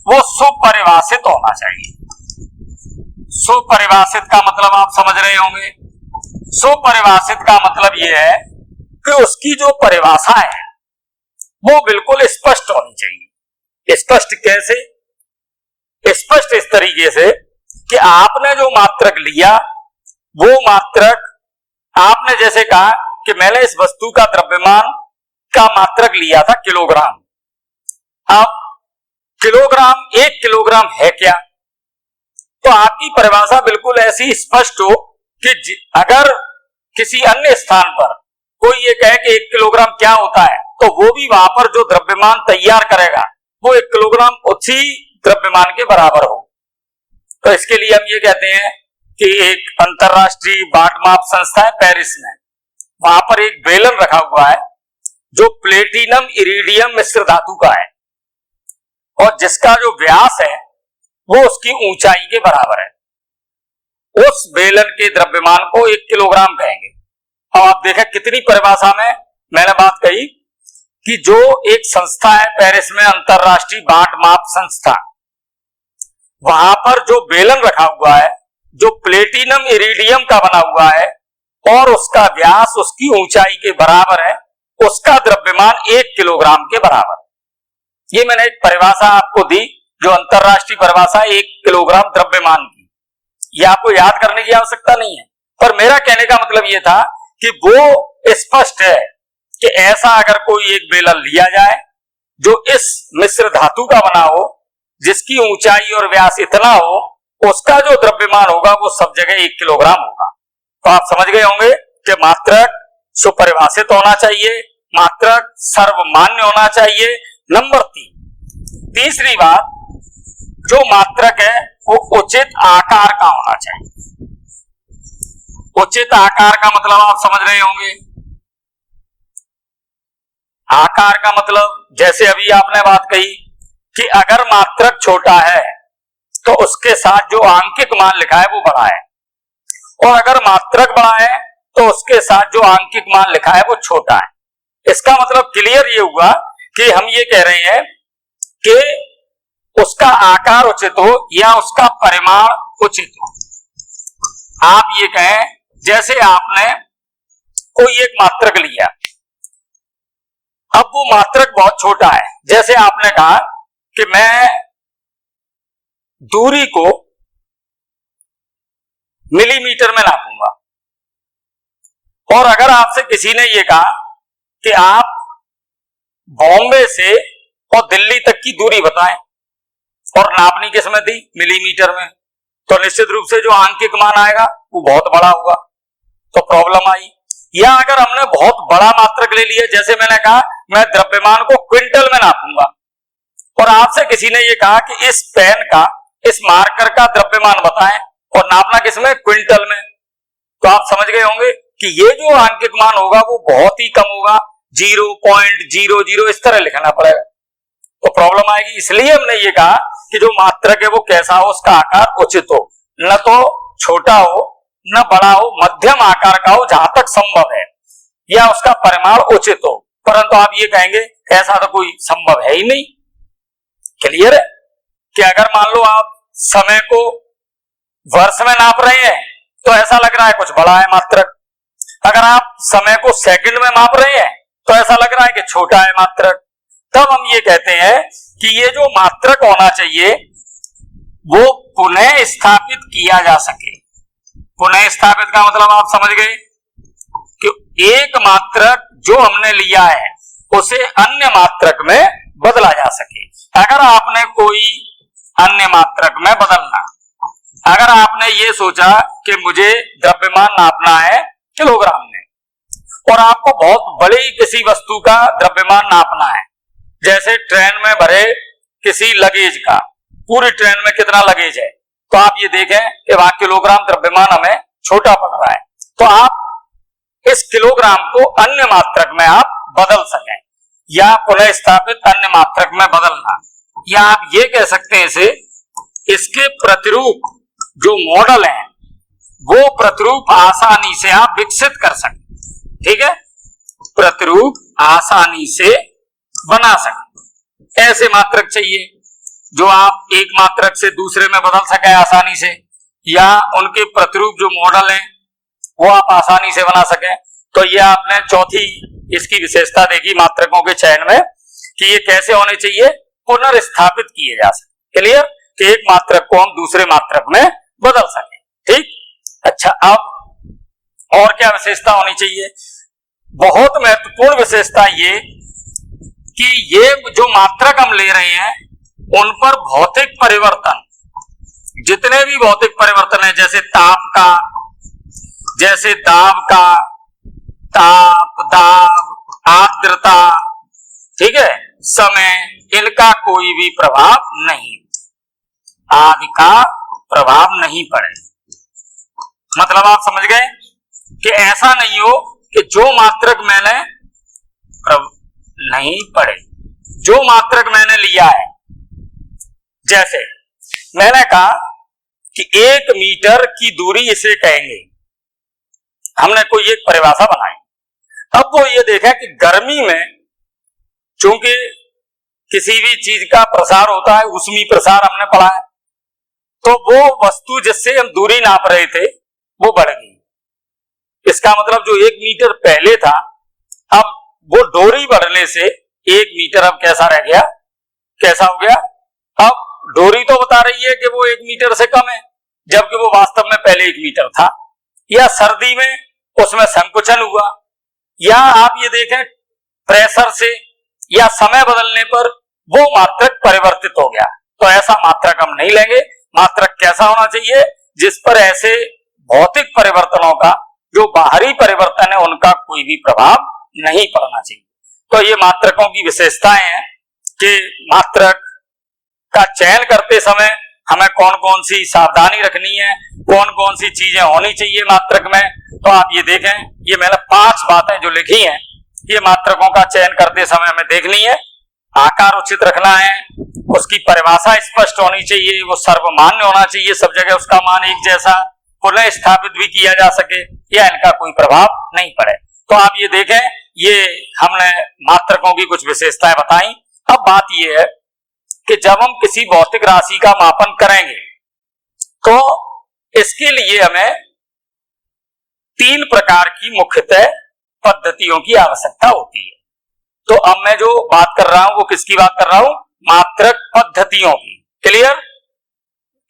वो सुपरिभाषित होना चाहिए। सुपरिभाषित का मतलब आप समझ रहे होंगे। सुपरिभाषित का मतलब यह है कि उसकी जो परिभाषा है वो बिल्कुल स्पष्ट होनी चाहिए। स्पष्ट कैसे? स्पष्ट इस तरीके से कि आपने जो मात्रक लिया वो मात्रक, आपने जैसे कहा कि मैंने इस वस्तु का द्रव्यमान का मात्रक लिया था किलोग्राम। अब किलोग्राम, 1 किलोग्राम है क्या? तो आपकी परिभाषा बिल्कुल ऐसी स्पष्ट हो कि अगर किसी अन्य स्थान पर कोई ये कहे कि 1 किलोग्राम क्या होता है, तो वो भी वहां पर जो द्रव्यमान तैयार करेगा वो 1 किलोग्राम उसी द्रव्यमान के बराबर हो। तो इसके लिए हम ये कहते हैं कि एक अंतरराष्ट्रीय बाट माप संस्था है पेरिस में, वहां पर एक बेलन रखा हुआ है जो प्लेटिनम इरिडियम मिश्र धातु का है और जिसका जो व्यास है वो उसकी ऊंचाई के बराबर है। उस बेलन के द्रव्यमान को 1 किलोग्राम कहेंगे। अब आप देखें कितनी परिभाषा में मैंने बात कही कि जो एक संस्था है पेरिस में, अंतरराष्ट्रीय बाट माप संस्था, वहां पर जो बेलन रखा हुआ है जो प्लेटिनम इरिडियम का बना हुआ है और उसका व्यास उसकी ऊंचाई के बराबर है, उसका द्रव्यमान 1 किलोग्राम के बराबर। ये मैंने एक परिभाषा आपको दी जो अंतरराष्ट्रीय परिभाषा 1 किलोग्राम द्रव्यमान की। ये आपको याद करने की आवश्यकता नहीं है, पर मेरा कहने का मतलब ये था कि वो स्पष्ट है कि ऐसा अगर कोई एक बेलन लिया जाए जो इस मिश्र धातु का बना हो, जिसकी ऊंचाई और व्यास इतना हो, उसका जो द्रव्यमान होगा वो सब जगह 1 किलोग्राम होगा। तो आप समझ गए होंगे कि मात्रक सुपरिभाषित होना चाहिए, मात्रक सर्वमान्य होना चाहिए। नंबर 3, तीसरी बात, जो मात्रक है वो उचित आकार का होना चाहिए। उचित आकार का मतलब आप समझ रहे होंगे। आकार का मतलब जैसे अभी आपने बात कही कि अगर मात्रक छोटा है तो उसके साथ जो आंकिक मान लिखा है वो बड़ा है, और अगर मात्रक बड़ा है तो उसके साथ जो आंकिक मान लिखा है वो छोटा है। इसका मतलब क्लियर ये हुआ कि हम ये कह रहे हैं कि उसका आकार उचित हो या उसका परिमाण उचित हो। आप ये कहें जैसे आपने कोई एक मात्रक लिया, अब वो मात्रक बहुत छोटा है, जैसे आपने कहा कि मैं दूरी को मिलीमीटर में नापूंगा, और अगर आपसे किसी ने ये कहा कि आप बॉम्बे से और दिल्ली तक की दूरी बताएं और नापनी किसमें थी, मिलीमीटर में, तो निश्चित रूप से जो आंकिक मान आएगा वो बहुत बड़ा होगा, तो प्रॉब्लम आई। या अगर हमने बहुत बड़ा मात्रक ले लिया, जैसे मैंने कहा मैं द्रव्यमान को क्विंटल में नापूंगा, और आपसे किसी ने ये कहा कि इस पेन का, इस मार्कर का द्रव्यमान बताएं और नापना किसमें, क्विंटल में, तो आप समझ गए होंगे कि ये जो आंकिक मान होगा वो बहुत ही कम होगा, 0.00 इस तरह लिखना पड़ेगा, तो प्रॉब्लम आएगी। इसलिए हमने ये कहा कि जो मात्रक है वो कैसा हो, उसका आकार उचित हो, न तो छोटा हो न बड़ा हो, मध्यम आकार का हो जहां तक संभव है, या उसका परिमाण उचित हो। परंतु आप ये कहेंगे ऐसा तो कोई संभव है ही नहीं। क्लियर है कि अगर मान लो आप समय को वर्ष में नाप रहे हैं तो ऐसा लग रहा है कुछ बड़ा है मात्रक, अगर आप समय को सेकंड में माप रहे हैं तो ऐसा लग रहा है कि छोटा है मात्रक। तब हम ये कहते हैं कि ये जो मात्रक होना चाहिए वो पुनः स्थापित किया जा सके। पुनः स्थापित का मतलब आप समझ गए कि एक मात्रक जो हमने लिया है उसे अन्य मात्रक में बदला जा सके। अगर आपने कोई अन्य मात्रक में बदलना, अगर आपने ये सोचा कि मुझे द्रव्यमान नापना है किलोग्राम में, और आपको बहुत बड़ी किसी वस्तु का द्रव्यमान नापना है, जैसे ट्रेन में भरे किसी लगेज का, पूरी ट्रेन में कितना लगेज है, तो आप ये देखें कि वहां किलोग्राम द्रव्यमान हमें छोटा पड़ रहा है, तो आप इस किलोग्राम को अन्य मात्रक में आप बदल सकें, या पुनः स्थापित अन्य मात्रक में बदलना, या आप ये कह सकते हैं इसे, इसके प्रतिरूप जो मॉडल हैं वो प्रतिरूप आसानी से आप विकसित कर सकते। ठीक है, प्रतिरूप आसानी से बना सकते। ऐसे मात्रक चाहिए जो आप एक मात्रक से दूसरे में बदल सके आसानी से, या उनके प्रतिरूप जो मॉडल हैं वो आप आसानी से बना सके। तो ये आपने चौथी इसकी विशेषता देखी मात्रकों के चयन में कि ये कैसे होने चाहिए, पुनर्स्थापित किए जा सके। क्लियर, कि एक मात्रक को हम दूसरे मात्रक में बदल सके। ठीक, अच्छा, अब और क्या विशेषता होनी चाहिए? बहुत महत्वपूर्ण विशेषता ये कि ये जो मात्रक हम ले रहे हैं उन पर भौतिक परिवर्तन, जितने भी भौतिक परिवर्तन है, जैसे ताप का, जैसे दाब का, ताप, दाब, आर्द्रता, ठीक है, समय, इनका कोई भी प्रभाव नहीं, आदि का प्रभाव नहीं पड़े। मतलब आप समझ गए कि ऐसा नहीं हो कि जो मात्रक मैंने नहीं पड़े, जो मात्रक मैंने लिया है, जैसे मैंने कहा कि 1 मीटर की दूरी इसे कहेंगे, हमने कोई एक परिभाषा बनाई। अब वो ये देखा कि गर्मी में चूंकि किसी भी चीज का प्रसार होता है, ऊष्मीय प्रसार हमने पढ़ा है, तो वो वस्तु जिससे हम दूरी नाप रहे थे वो बढ़ गई। इसका मतलब जो 1 मीटर पहले था, अब वो डोरी बढ़ने से 1 मीटर अब कैसा रह गया, कैसा हो गया? अब डोरी तो बता रही है कि वो 1 मीटर से कम है, जबकि वो वास्तव में पहले 1 मीटर था। या सर्दी में उसमें संकुचन हुआ, या आप ये देखें प्रेशर से या समय बदलने पर वो मात्रक परिवर्तित हो गया। तो ऐसा मात्रक हम नहीं लेंगे। मात्रक कैसा होना चाहिए? जिस पर ऐसे भौतिक परिवर्तनों का, जो बाहरी परिवर्तन है, उनका कोई भी प्रभाव नहीं पड़ना चाहिए। तो ये मात्रकों की विशेषताएं हैं कि मात्रक का चयन करते समय हमें कौन कौन सी सावधानी रखनी है, कौन कौन सी चीजें होनी चाहिए मात्रक में। तो आप ये देखें, ये मैंने 5 बातें जो लिखी हैं, ये मात्रकों का चयन करते समय हमें देखनी है। आकार उचित रखना है, उसकी परिभाषा स्पष्ट होनी चाहिए, वो सर्वमान्य होना चाहिए, सब जगह उसका मान एक जैसा, पुनः स्थापित भी किया जा सके, या इनका कोई प्रभाव नहीं पड़े। तो आप ये देखें, ये हमने मात्रकों की कुछ विशेषताएं बताई। अब बात ये है कि जब हम किसी भौतिक राशि का मापन करेंगे तो इसके लिए हमें 3 प्रकार की मुख्यतः पद्धतियों की आवश्यकता होती है। तो अब मैं जो बात कर रहा हूं वो किसकी बात कर रहा हूं? मात्रक पद्धतियों की। क्लियर?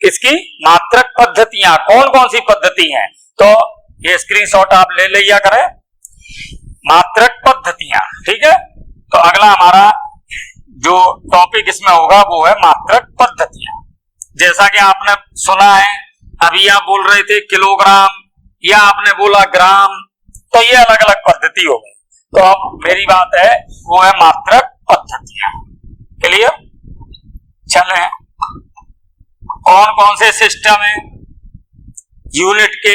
इसकी मात्रक पद्धतियां कौन कौन सी पद्धति हैं? तो ये स्क्रीनशॉट आप ले लिया करें, मात्रक पद्धतियां। ठीक है, तो अगला हमारा जो टॉपिक इसमें होगा वो है मात्रक पद्धतियां। जैसा कि आपने सुना है, अभी आप बोल रहे थे किलोग्राम या आपने बोला ग्राम, तो ये अलग अलग पद्धति हो गई। तो अब मेरी बात है वो है मात्रक पद्धतियां। क्लियर? चले, कौन कौन से सिस्टम है यूनिट के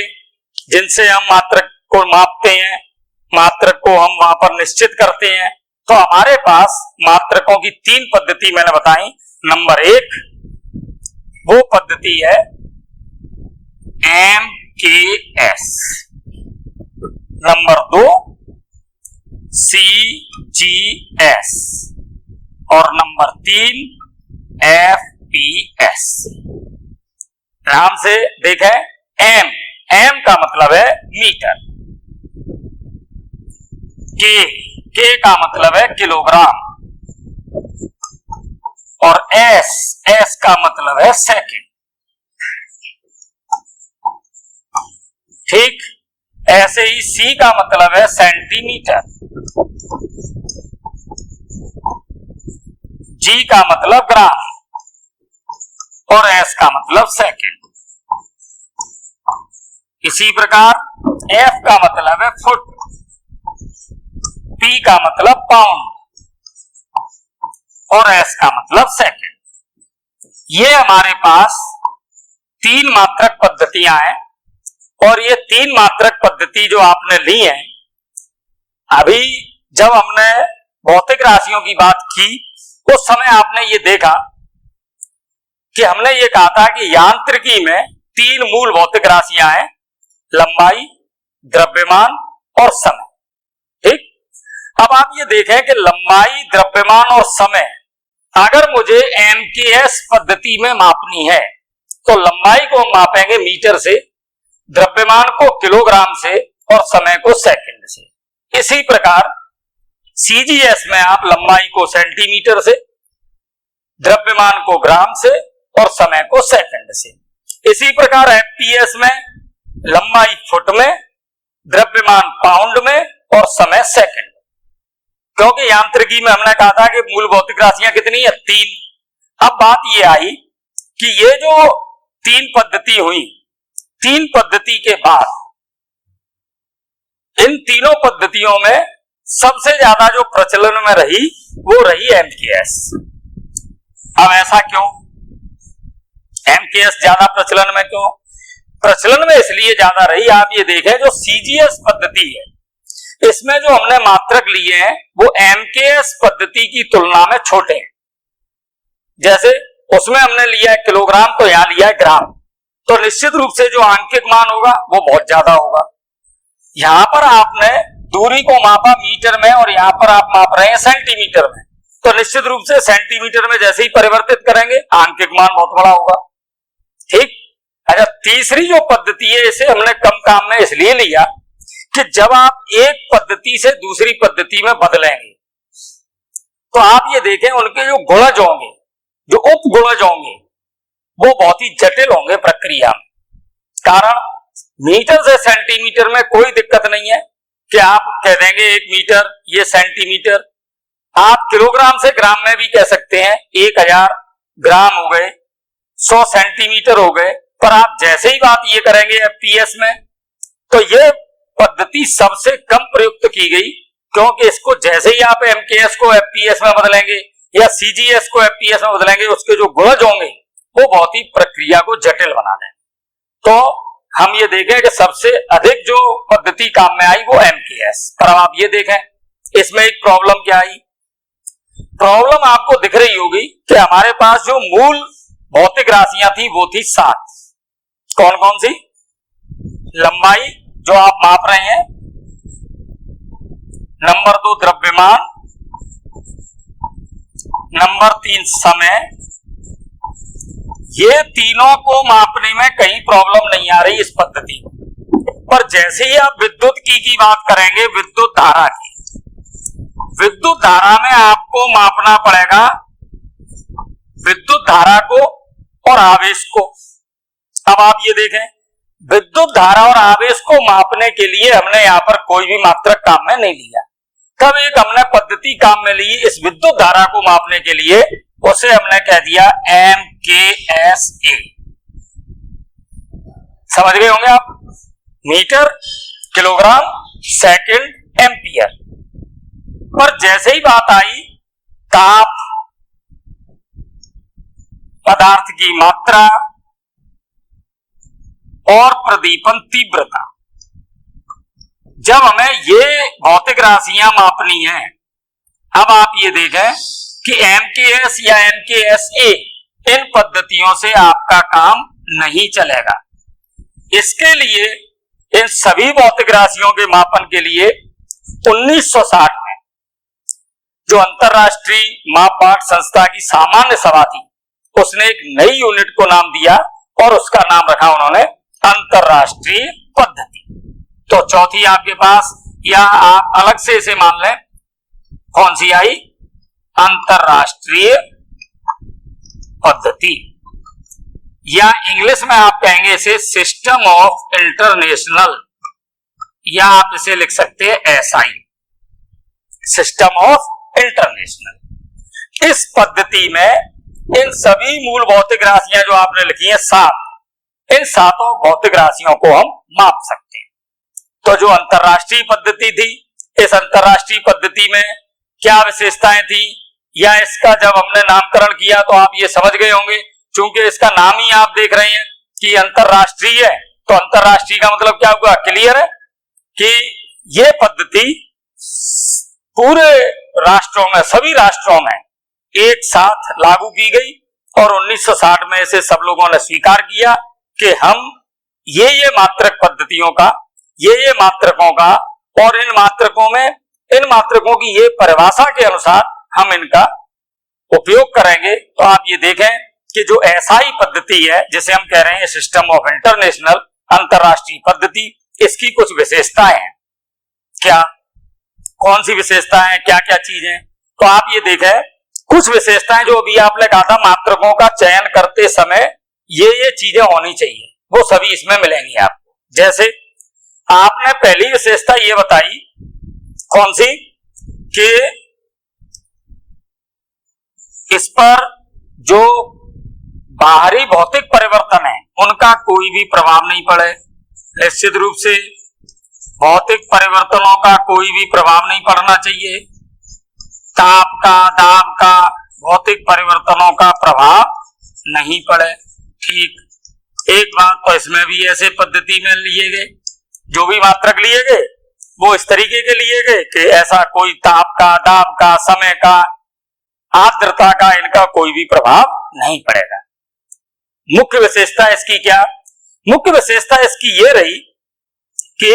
जिनसे हम मात्रक को मापते हैं, मात्रक को हम वहां पर निश्चित करते हैं? तो हमारे पास मात्रकों की 3 पद्धति मैंने बताई। नंबर 1 वो पद्धति है MKS, नंबर 2 CGS और नंबर 3 FPS। ध्यान से देखें, M का मतलब है मीटर, K का मतलब है किलोग्राम, और S का मतलब है सेकंड। ठीक, ऐसे ही C का मतलब है सेंटीमीटर, G का मतलब ग्राम और S का मतलब सेकंड। इसी प्रकार F का मतलब है फुट, P का मतलब पाउंड और S का मतलब सेकंड। ये हमारे पास 3 मात्रक पद्धतियां हैं, और ये 3 मात्रक पद्धति जो आपने ली है, अभी जब हमने भौतिक राशियों की बात की उस समय आपने ये देखा कि हमने ये कहा था कि यांत्रिकी में 3 मूल भौतिक राशियां हैं, लंबाई, द्रव्यमान और समय। ठीक, अब आप ये देखें कि लंबाई, द्रव्यमान और समय अगर मुझे एमकेएस पद्धति में मापनी है तो लंबाई को मापेंगे मीटर से, द्रव्यमान को किलोग्राम से और समय को सेकंड से। इसी प्रकार सीजीएस में आप लंबाई को सेंटीमीटर से, द्रव्यमान को ग्राम से और समय को सेकंड से। इसी प्रकार एफपीएस में लंबाई फुट में, द्रव्यमान पाउंड में और समय सेकंड। क्योंकि यांत्रिकी में हमने कहा था कि मूल भौतिक राशियां कितनी है, 3। अब बात ये आई कि ये जो 3 पद्धति हुई, 3 पद्धति के बाद इन तीनों पद्धतियों में सबसे ज्यादा जो प्रचलन में रही वो रही एमकेएस। अब ऐसा क्यों, एमकेएस ज्यादा प्रचलन में क्यों? प्रचलन में इसलिए ज्यादा रही, आप ये देखें जो सीजीएस पद्धति है इसमें जो हमने मात्रक लिए हैं वो एमकेएस पद्धति की तुलना में छोटे हैं। जैसे उसमें हमने लिया है किलोग्राम, तो यहां लिया है ग्राम, तो निश्चित रूप से जो आंकिक मान होगा वो बहुत ज्यादा होगा। यहां पर आपने दूरी को मापा मीटर में और यहां पर आप माप रहे हैं सेंटीमीटर में, तो निश्चित रूप से सेंटीमीटर में जैसे ही परिवर्तित करेंगे आंकिक मान बहुत बड़ा होगा। ठीक, अच्छा, तीसरी जो पद्धति है इसे हमने कम काम में इसलिए लिया कि जब आप एक पद्धति से दूसरी पद्धति में बदलेंगे तो आप ये देखें उनके जो गुणज होंगे, जो उपगुणज होंगे वो बहुत ही जटिल होंगे प्रक्रिया में। कारण मीटर से सेंटीमीटर में कोई दिक्कत नहीं है कि आप कह देंगे 1 मीटर, ये सेंटीमीटर। आप किलोग्राम से ग्राम में भी कह सकते हैं, 1000 ग्राम हो गए, 100 सेंटीमीटर हो गए। पर आप जैसे ही बात ये करेंगे एफपीएस में, तो ये पद्धति सबसे कम प्रयुक्त की गई, क्योंकि इसको जैसे ही आप एमकेएस को एफपीएस में बदलेंगे या सीजीएस को एफपीएस में बदलेंगे, उसके जो गुणज होंगे वो बहुत ही प्रक्रिया को जटिल बना देंगे। तो हम ये देखें कि सबसे अधिक जो पद्धति काम में आई वो एमकेएस। पर अब आप ये देखें इसमें एक प्रॉब्लम क्या आई। प्रॉब्लम आपको दिख रही होगी कि हमारे पास जो मूल भौतिक राशियां थी वो थी 7। कौन कौन सी? लंबाई जो आप माप रहे हैं, नंबर 2 द्रव्यमान, नंबर 3 समय। ये तीनों को मापने में कहीं प्रॉब्लम नहीं आ रही इस पद्धति में। पर जैसे ही आप विद्युत की बात करेंगे, विद्युत धारा की, विद्युत धारा में आपको मापना पड़ेगा विद्युत धारा को और आवेश को। अब आप ये देखें, विद्युत धारा और आवेश को मापने के लिए हमने यहां पर कोई भी मात्रक काम में नहीं लिया। तब एक हमने पद्धति काम में ली इस विद्युत धारा को मापने के लिए, उसे हमने कह दिया एमकेएसए। समझ गए होंगे आप, मीटर, किलोग्राम, सेकंड, एम्पियर। पर जैसे ही बात आई ताप, पदार्थ की मात्रा और प्रदीपन तीव्रता, जब हमें ये भौतिक राशियां मापनी है, अब आप ये देखें कि एमकेएस या एमकेएसए इन पद्धतियों से आपका काम नहीं चलेगा। इसके लिए इन सभी भौतिक राशियों के मापन के लिए 1960 में जो अंतरराष्ट्रीय मापपाट संस्था की सामान्य सभा थी, उसने एक नई यूनिट को नाम दिया और उसका नाम रखा उन्होंने अंतरराष्ट्रीय पद्धति। तो चौथी आपके पास, या आप अलग से इसे मान लें, कौन सी आई? अंतरराष्ट्रीय पद्धति, या इंग्लिश में आप कहेंगे इसे सिस्टम ऑफ इंटरनेशनल, या आप इसे लिख सकते हैं एसआई, सिस्टम ऑफ इंटरनेशनल। इस पद्धति में इन सभी मूल भौतिक राशियां जो आपने लिखी हैं 7, इन 7 भौतिक राशियों को हम माप सकते हैं। तो जो अंतरराष्ट्रीय पद्धति थी, इस अंतरराष्ट्रीय पद्धति में क्या विशेषताएं थी, या इसका जब हमने नामकरण किया तो आप ये समझ गए होंगे, क्योंकि इसका नाम ही आप देख रहे हैं कि अंतरराष्ट्रीय है, तो अंतरराष्ट्रीय का मतलब क्या हुआ? क्लियर है कि ये पद्धति पूरे राष्ट्रों में, सभी राष्ट्रों में एक साथ लागू की गई और 1960 में इसे सब लोगों ने स्वीकार किया कि हम ये मात्रक पद्धतियों का, ये मात्रकों का, और इन मात्रकों की ये परिभाषा के अनुसार हम इनका उपयोग करेंगे। तो आप ये देखें कि जो एसआई पद्धति है, जिसे हम कह रहे हैं सिस्टम ऑफ इंटरनेशनल, अंतरराष्ट्रीय पद्धति, इसकी कुछ विशेषताएं हैं। क्या, कौन सी विशेषताएं हैं, क्या क्या चीजें? तो आप ये देखें, कुछ विशेषताएं जो अभी आपने कहा था मात्रकों का चयन करते समय ये चीजें होनी चाहिए, वो सभी इसमें मिलेंगी आपको। जैसे आपने पहली विशेषता ये बताई, कौन सी, कि इस पर जो बाहरी भौतिक परिवर्तन है उनका कोई भी प्रभाव नहीं पड़े। निश्चित रूप से भौतिक परिवर्तनों का कोई भी प्रभाव नहीं पड़ना चाहिए। ताप का, दाब का, भौतिक परिवर्तनों का प्रभाव नहीं पड़े। ठीक, एक बात तो इसमें भी ऐसे पद्धति में लिए गए, जो भी मात्रक लिए गए वो इस तरीके के लिए गए कि ऐसा कोई ताप का, दाब का, समय का, आर्द्रता का, इनका कोई भी प्रभाव नहीं पड़ेगा। मुख्य विशेषता इसकी क्या? मुख्य विशेषता इसकी ये रही कि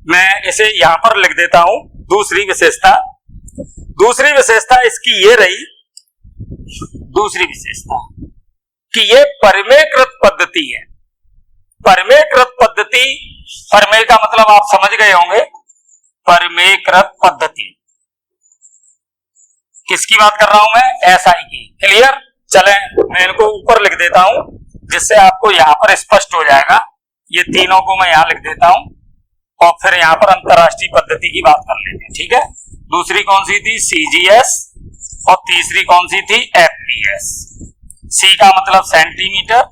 मैं इसे यहां पर लिख देता हूं। दूसरी विशेषता इसकी ये रही, दूसरी विशेषता कि ये परिमेयकृत पद्धति है। परिमेयकृत पद्धति, परिमेय का मतलब आप समझ गए होंगे, परिमेयकृत पद्धति किसकी बात कर रहा हूं मैं? एसआई की। क्लियर? चलें, मैं इनको ऊपर लिख देता हूं जिससे आपको यहां पर स्पष्ट हो जाएगा। ये तीनों को मैं यहां लिख देता हूं और फिर यहां पर अंतरराष्ट्रीय पद्धति की बात कर लेते हैं। ठीक है? दूसरी कौन सी थी? सीजीएस, और तीसरी कौन सी थी? एफपीएस। सी का मतलब सेंटीमीटर,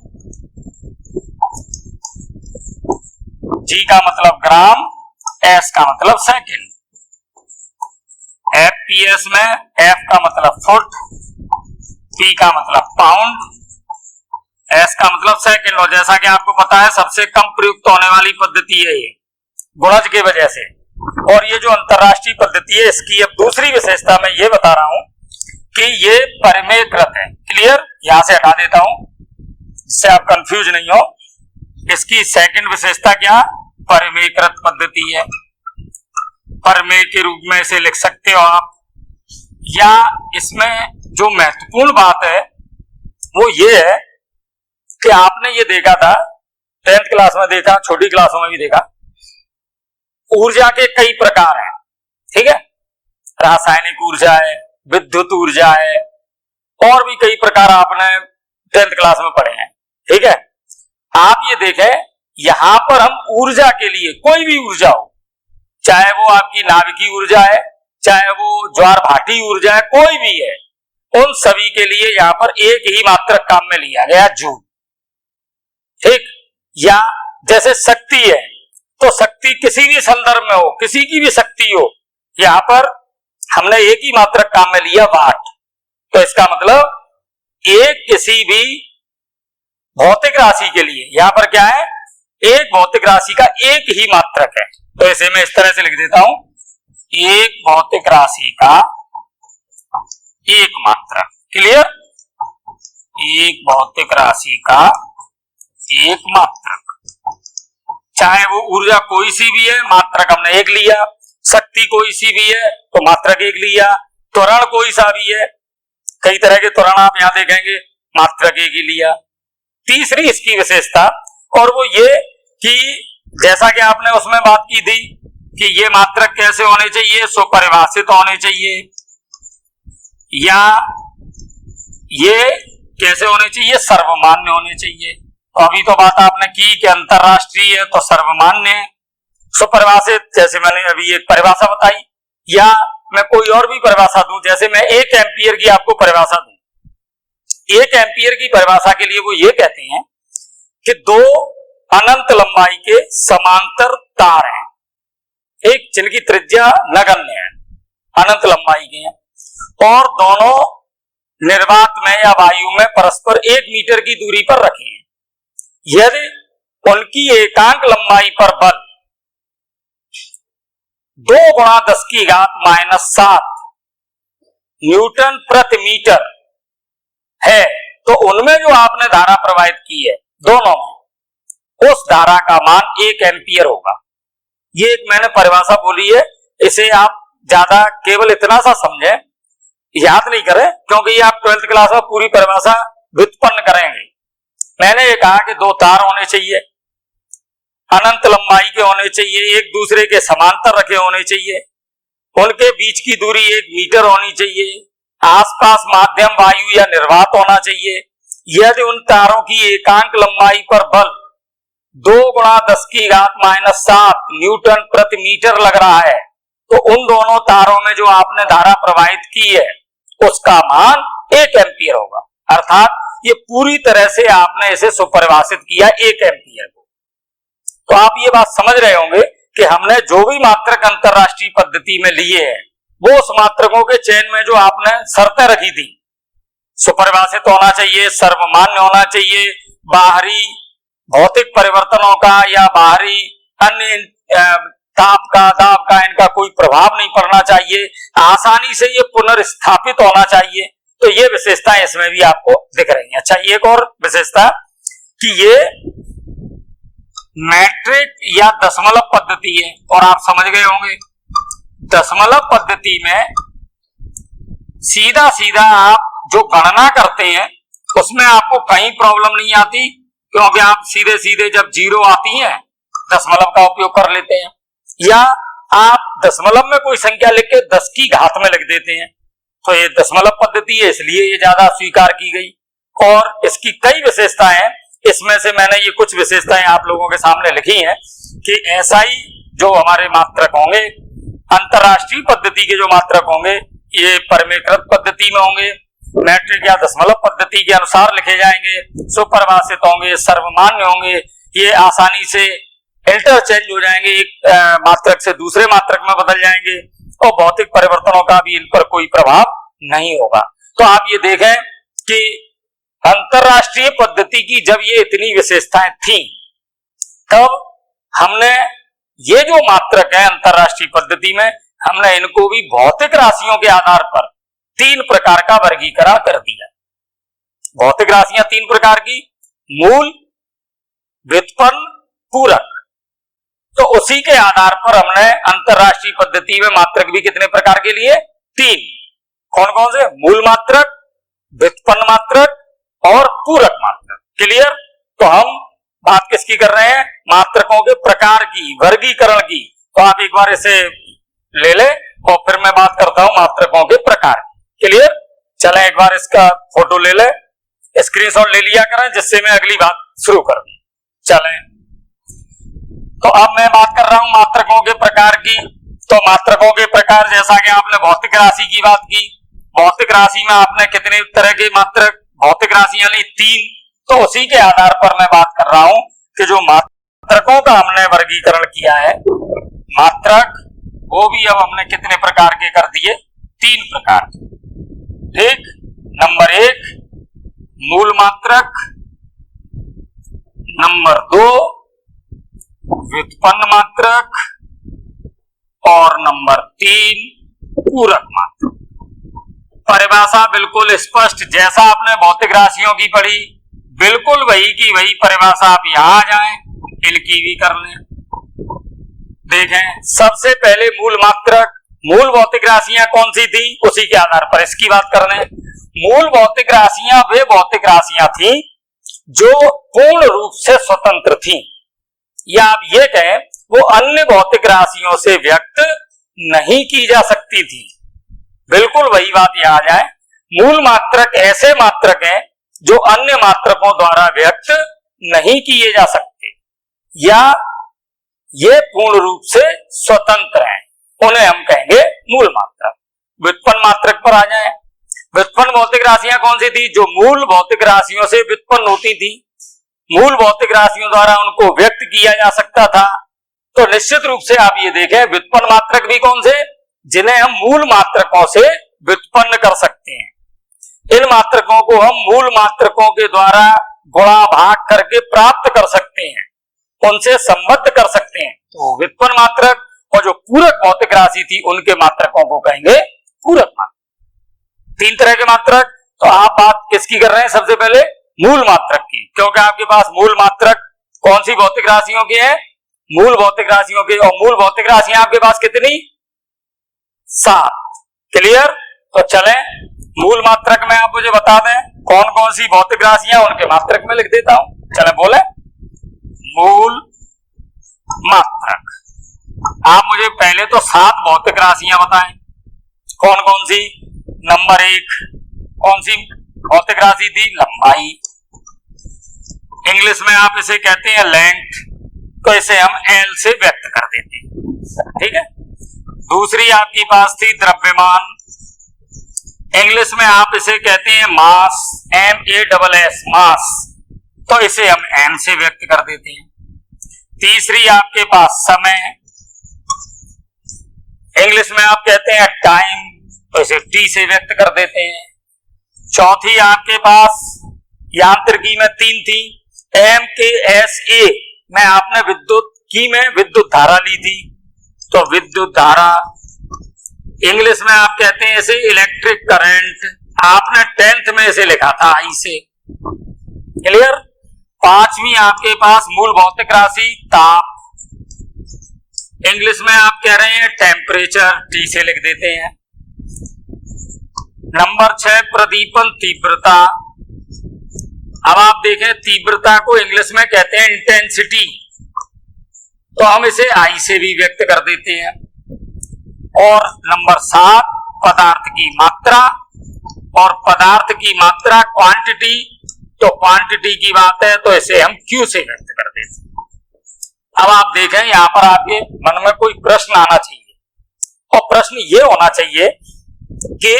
जी का मतलब ग्राम, एस का मतलब सेकंड। एफपीएस में एफ का मतलब फुट, पी का मतलब पाउंड, एस का मतलब सेकंड। और जैसा कि आपको पता है सबसे कम प्रयुक्त होने वाली पद्धति है ये, गुणज के वजह से। और ये जो अंतरराष्ट्रीय पद्धति है, इसकी अब दूसरी विशेषता मैं ये बता रहा हूं कि ये परिमेयकृत है। क्लियर? यहां से हटा देता हूं जिससे आप कंफ्यूज नहीं हो। इसकी सेकंड विशेषता क्या? परिमेयकृत पद्धति है। परिमेय के रूप में इसे लिख सकते हो आप। या इसमें जो महत्वपूर्ण बात है वो ये है कि आपने ये देखा था 10th क्लास में, देखा, छोटी क्लासों में भी देखा, ऊर्जा के कई प्रकार हैं। ठीक है? रासायनिक ऊर्जा है, विद्युत ऊर्जा है, और भी कई प्रकार आपने 10th क्लास में पढ़े हैं। ठीक है? आप ये देखें, यहां पर हम ऊर्जा के लिए, कोई भी ऊर्जा हो, चाहे वो आपकी नाभिकीय ऊर्जा है, चाहे वो ज्वार भाटी ऊर्जा है, कोई भी है, उन सभी के लिए यहां पर एक ही मात्रक काम में लिया गया, जूल। ठीक? या जैसे शक्ति है, तो शक्ति किसी भी संदर्भ में हो, किसी की भी शक्ति हो, यहां पर हमने एक ही मात्रक काम में लिया, वाट। तो इसका मतलब एक किसी भी भौतिक राशि के लिए यहां पर क्या है? एक भौतिक राशि का एक ही मात्रक है। तो इसे मैं इस तरह से लिख देता हूं, एक भौतिक राशि का एक मात्रक। क्लियर? एक भौतिक राशि का एक मात्रक, चाहे वो ऊर्जा कोई सी भी है, मात्रक हमने एक लिया, शक्ति कोई सी भी है तो मात्रक एक लिया, त्वरण कोई सा भी है, कई तरह के त्वरण आप यहां देखेंगे, मात्रक एक ही लिया। तीसरी इसकी विशेषता, और वो ये कि जैसा कि आपने उसमें बात की थी कि ये मात्रक कैसे होने चाहिए? सुपरिभाषित होने चाहिए, या ये कैसे होने चाहिए? सर्वमान्य होने चाहिए। तो अभी तो बात आपने की कि अंतरराष्ट्रीय है तो सर्वमान्य है, सुपरिभाषित जैसे मैंने अभी एक परिभाषा बताई, या मैं कोई और भी परिभाषा दूं, जैसे मैं 1 एम्पीयर की आपको परिभाषा दूं। 1 एम्पीयर की परिभाषा के लिए वो ये कहते हैं कि दो अनंत लंबाई के समांतर तार हैं, एक जिनकी त्रिज्या नगण्य है, अनंत लंबाई के हैं, और दोनों निर्वात में या वायु में परस्पर 1 मीटर की दूरी पर रखे हैं। यदि उनकी एकांक लंबाई पर बल 2 × 10⁻⁻⁷ न्यूटन प्रति मीटर है तो उनमें जो आपने धारा प्रवाहित की है दोनों में, उस धारा का मान 1 एम्पियर होगा। ये एक मैंने परिभाषा बोली है, इसे आप ज्यादा केवल इतना सा समझें, याद नहीं करें, क्योंकि आप 12th क्लास में पूरी परिभाषा व्युत्पन्न करेंगे। मैंने ये कहा कि 2 तार होने चाहिए, अनंत लंबाई के होने चाहिए, एक दूसरे के समांतर रखे होने चाहिए, उनके बीच की दूरी 1 मीटर होनी चाहिए, आसपास माध्यम वायु या निर्वात होना चाहिए। यदि उन तारों की एकांक लंबाई पर बल 2 × 10⁻⁷ न्यूटन प्रति मीटर लग रहा है तो उन दोनों तारों में जो आपने धारा प्रवाहित की है उसका मान 1 एम्पियर होगा। अर्थात ये पूरी तरह से आपने इसे सुपरिभाषित किया 1 एम्पियर को। तो आप ये बात समझ रहे होंगे कि हमने जो भी मात्रक अंतरराष्ट्रीय पद्धति में लिए हैं वो उस मात्रकों के चयन में जो आपने शर्तें रखी थी, सुपरिभाषित होना चाहिए, सर्वमान्य होना चाहिए, बाहरी भौतिक परिवर्तनों का या बाहरी अन्य ताप का, दाब का इनका कोई प्रभाव नहीं पड़ना चाहिए, आसानी से ये पुनर्स्थापित होना चाहिए। तो ये विशेषताएं इसमें भी आपको दिख रही हैं। अच्छा, एक और विशेषता कि ये मैट्रिक या दशमलव पद्धति है, और आप समझ गए होंगे दशमलव पद्धति में सीधा सीधा आप जो गणना करते हैं उसमें आपको कहीं प्रॉब्लम नहीं आती, क्योंकि आप सीधे सीधे जब 0 आती है दशमलव का उपयोग कर लेते हैं, या आप दशमलव में कोई संख्या लिख के 10 की घात में लिख देते हैं। तो ये दशमलव पद्धति है, इसलिए ये ज्यादा स्वीकार की गई। और इसकी कई विशेषताएं हैं, इसमें से मैंने ये कुछ विशेषताएं आप लोगों के सामने लिखी हैं कि SI जो हमारे मात्रक होंगे, अंतरराष्ट्रीय पद्धति के जो मात्रक होंगे ये परिमेयकृत पद्धति में होंगे, मैट्रिक या दशमलव पद्धति के अनुसार लिखे जाएंगे, सुपरिभाषित होंगे, सर्वमान्य होंगे, ये आसानी से इंटरचेंज हो जाएंगे, एक मात्रक से दूसरे मात्रक में बदल जाएंगे, और भौतिक परिवर्तनों का भी इन पर कोई प्रभाव नहीं होगा। तो आप ये देखें कि अंतरराष्ट्रीय पद्धति की जब ये इतनी विशेषताएं थी, तब हमने ये जो मात्रक है अंतरराष्ट्रीय पद्धति में, हमने इनको भी भौतिक राशियों के आधार पर 3 प्रकार का वर्गीकरण कर दिया। भौतिक राशियां 3 प्रकार की, मूल, व्युत्पन्न, पूरक। तो उसी के आधार पर हमने अंतरराष्ट्रीय पद्धति में मात्रक भी कितने प्रकार के लिए? 3। कौन कौन से? मूल मात्रक, व्युत्पन्न मात्रक और पूरक मात्रक। क्लियर? तो हम बात किसकी कर रहे हैं? मात्रकों के प्रकार की, वर्गीकरण की। तो आप एक बार इसे ले ले और फिर मैं बात करता हूं मात्रकों के प्रकार। क्लियर? चलें एक बार इसका फोटो ले ले, स्क्रीनशॉट ले लिया करें, जिससे मैं अगली बात शुरू कर दूं। चलें, तो अब मैं बात कर रहा हूं मात्रकों के प्रकार की। तो मात्रकों के प्रकार, जैसा कि आपने भौतिक राशि की बात की, भौतिक राशि में आपने कितने तरह के मात्रक, भौतिक राशि यानी 3, तो उसी के आधार पर मैं बात कर रहा हूं कि जो मात्रकों का हमने वर्गीकरण किया है, मात्रक वो भी अब हमने कितने प्रकार के कर दिए? 3 प्रकार। ठीक, नंबर 1 मूल मात्रक, नंबर 2 व्युत्पन्न मात्रक और नंबर 3 पूरक मात्रक। परिभाषा बिल्कुल स्पष्ट, जैसा आपने भौतिक राशियों की पढ़ी बिल्कुल वही की वही परिभाषा आप यहां आ जाएं, इनकी भी कर लें। देखें, सबसे पहले मूल मात्रक, मूल भौतिक राशियां कौन सी थी, उसी के आधार पर इसकी बात कर रहे हैं। मूल भौतिक राशियां वे भौतिक राशियां थी जो पूर्ण रूप से स्वतंत्र थी, या आप ये कहें वो अन्य भौतिक राशियों से व्यक्त नहीं की जा सकती थी। बिल्कुल वही बात यहां आ जाए। मूल मात्रक ऐसे मात्रक हैं जो अन्य मात्रकों द्वारा व्यक्त नहीं किए जा सकते, या ये पूर्ण रूप से स्वतंत्र हैं, उन्हें हम कहेंगे मूल मात्रक। व्युत्पन्न मात्रक पर आ जाएं। व्युत्पन्न भौतिक राशियां कौन सी थी? जो मूल भौतिक राशियों से व्युत्पन्न होती थी, मूल भौतिक राशियों द्वारा उनको व्यक्त किया जा सकता था। तो निश्चित रूप से आप ये देखें, व्युत्पन्न मात्रक भी कौन से? जिन्हें हम मूल मात्रकों से व्युत्पन्न कर सकते हैं। इन मात्रकों को हम मूल मात्रकों के द्वारा गुणा भाग करके प्राप्त कर सकते हैं, उनसे संबद्ध कर सकते हैं। तो व्युत्पन्न मात्रक, और जो पूरक भौतिक राशि थी उनके मात्रकों को कहेंगे पूरक मात्रक। 3 तरह के मात्रक, तो आप बात किसकी कर रहे हैं? सबसे पहले मूल मात्रक की, क्योंकि आपके पास मूल मात्रक कौन सी भौतिक राशियों की है? मूल भौतिक राशियों की। और मूल भौतिक राशियां आपके पास कितनी? 7। क्लियर? तो चलें मूल मात्रक में आप मुझे बता दें कौन कौन सी भौतिक राशियां, उनके मात्रक में लिख देता हूं। चलें बोले मूल मात्रक। आप मुझे पहले तो 7 भौतिक राशियां बताएं, कौन कौन सी? नंबर 1 कौन सी भौतिक राशि थी? लंबाई। इंग्लिश में आप इसे कहते हैं लेंथ, तो इसे हम एल से व्यक्त कर देते हैं। ठीक है। दूसरी आपकी पास थी द्रव्यमान, इंग्लिश में आप इसे कहते हैं मास, MASS मास, तो इसे हम एम से व्यक्त कर देते हैं। तीसरी आपके पास समय, इंग्लिश में आप कहते हैं टाइम, तो इसे टी से व्यक्त कर देते हैं। चौथी आपके पास यांत्रिकी में 3 थी, MKSA में आपने विद्युत की में विद्युत धारा ली थी, तो विद्युत धारा। इंग्लिश में आप कहते हैं इसे इलेक्ट्रिक करंट, आपने 10th में इसे लिखा था आई से। क्लियर? पांचवी आपके पास मूल भौतिक राशि ताप, इंग्लिश में आप कह रहे हैं टेम्परेचर, टी से लिख देते हैं। नंबर 6 प्रदीपन तीव्रता। अब आप देखें तीव्रता को इंग्लिश में कहते हैं इंटेंसिटी, तो हम इसे आई से भी व्यक्त कर देते हैं। और नंबर 7 पदार्थ की मात्रा, और पदार्थ की मात्रा क्वांटिटी, तो क्वांटिटी की बात है तो इसे हम क्यू से व्यक्त कर देते हैं। अब आप देखें यहां पर आपके मन में कोई प्रश्न आना चाहिए, और प्रश्न ये होना चाहिए कि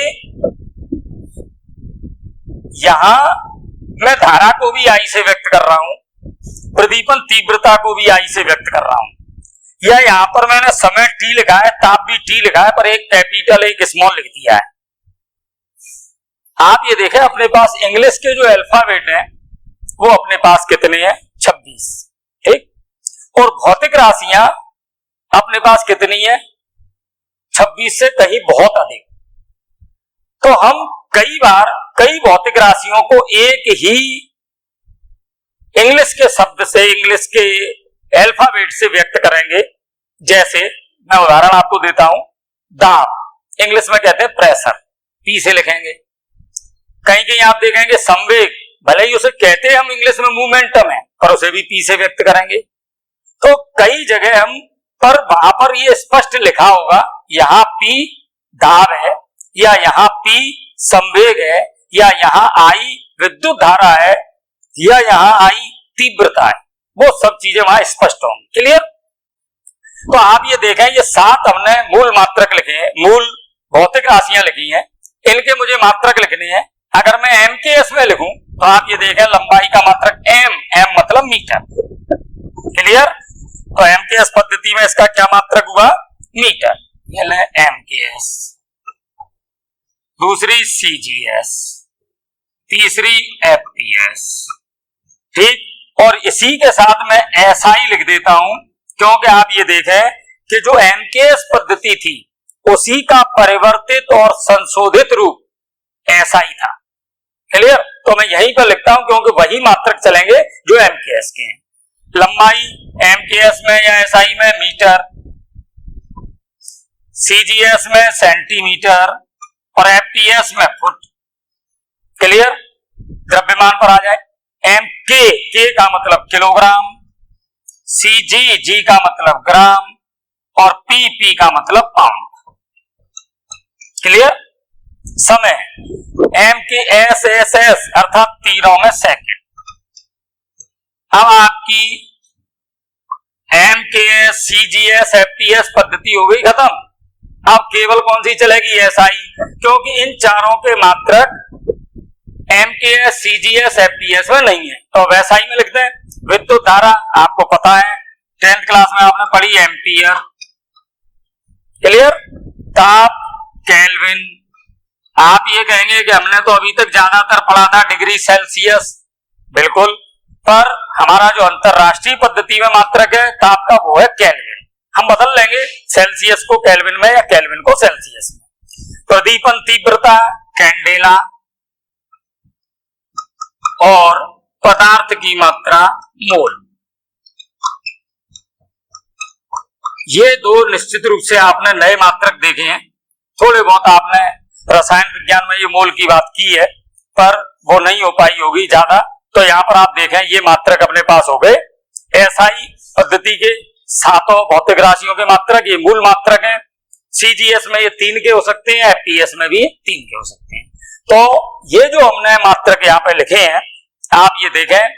यहां मैं धारा को भी आई से व्यक्त कर रहा हूं, प्रदीपन तीव्रता को भी आई से व्यक्त कर रहा हूं, या यहां पर मैंने समय टी लिखा है, ताप भी टी लिखा है, पर एक कैपिटल एक स्मॉल लिख दिया है। आप ये देखें अपने पास इंग्लिश के जो अल्फाबेट हैं वो अपने पास कितने हैं? 26। ठीक। और भौतिक राशियां अपने पास कितनी है? 26 से कहीं बहुत अधिक। तो हम कई बार कई भौतिक राशियों को एक ही इंग्लिश के शब्द से, इंग्लिश के अल्फाबेट से व्यक्त करेंगे। जैसे मैं उदाहरण आपको देता हूं, दाब, इंग्लिश में कहते हैं प्रेशर, पी से लिखेंगे। कहीं कहीं आप देखेंगे संवेग, भले ही उसे कहते हैं हम इंग्लिश में मोमेंटम है, पर उसे भी पी से व्यक्त करेंगे। तो कई जगह हम पर वहां पर ये स्पष्ट लिखा होगा, यहां पी दाब है, या यहां पी संवेग है, या यहां आई विद्युत धारा है, या यहां आई तीव्रता है, वो सब चीजें वहां स्पष्ट होंगी। क्लियर? तो आप ये देखें ये 7 हमने मूल मात्रक लिखे हैं, मूल भौतिक राशियां लिखी हैं, इनके मुझे मात्रक लिखने हैं। अगर मैं MKS में लिखूं तो आप ये देखें लंबाई का मात्रक M मतलब मीटर। क्लियर? तो MKS पद्धति में इसका क्या मात्रक हुआ? मीटर। ये ले MKS, दूसरी CGS, तीसरी FPS। ठीक। और इसी के साथ मैं SI लिख देता हूं, क्योंकि आप ये देखें कि जो MKS पद्धति थी उसी का परिवर्तित और संशोधित रूप SI था। क्लियर? तो मैं यहीं पर लिखता हूं क्योंकि वही मात्रक चलेंगे जो MKS के हैं। लंबाई MKS में या SI में मीटर, CGS में सेंटीमीटर, और FPS में फुट। क्लियर? द्रव्यमान पर आ जाए, K का मतलब किलोग्राम, G का मतलब ग्राम, और P का मतलब पाउंड। क्लियर? समय MKSS अर्थात तीनों में सेकंड। अब आपकी MKS, CGS, FPS पद्धति हो गई खत्म। अब केवल कौन सी चलेगी? SI, क्योंकि इन चारों के मात्रक MKS, CGS, FPS में नहीं है, तो अब SI में लिखते हैं। विद्युत धारा आपको पता है, 10th क्लास में आपने पढ़ी एम्पियर। क्लियर? ताप केल्विन। आप ये कहेंगे कि हमने तो अभी तक ज्यादातर पढ़ा था डिग्री सेल्सियस, बिल्कुल, पर हमारा जो अंतरराष्ट्रीय पद्धति में मात्रक है ताप का वो है केल्विन। हम बदल लेंगे सेल्सियस को केल्विन में या केल्विन को सेल्सियस में। प्रदीपन तीव्रता कैंडेला, और पदार्थ की मात्रा मोल। ये दो निश्चित रूप से आपने नए मात्रक देखे हैं। थोड़े बहुत आपने रसायन विज्ञान में ये मोल की बात की है, पर वो नहीं हो पाई होगी ज्यादा। तो यहाँ पर आप देखें ये मात्रक अपने पास हो गए। एसआई पद्धति के सातों भौतिक राशियों के मात्रक ये मूल मात्रक हैं। सीजीएस में ये 3 के हो सकते हैं, एफपीएस में भी 3 के हो सकते हैं। तो ये जो हमने मात्रक यहाँ पे लिखे हैं, आप ये देखें,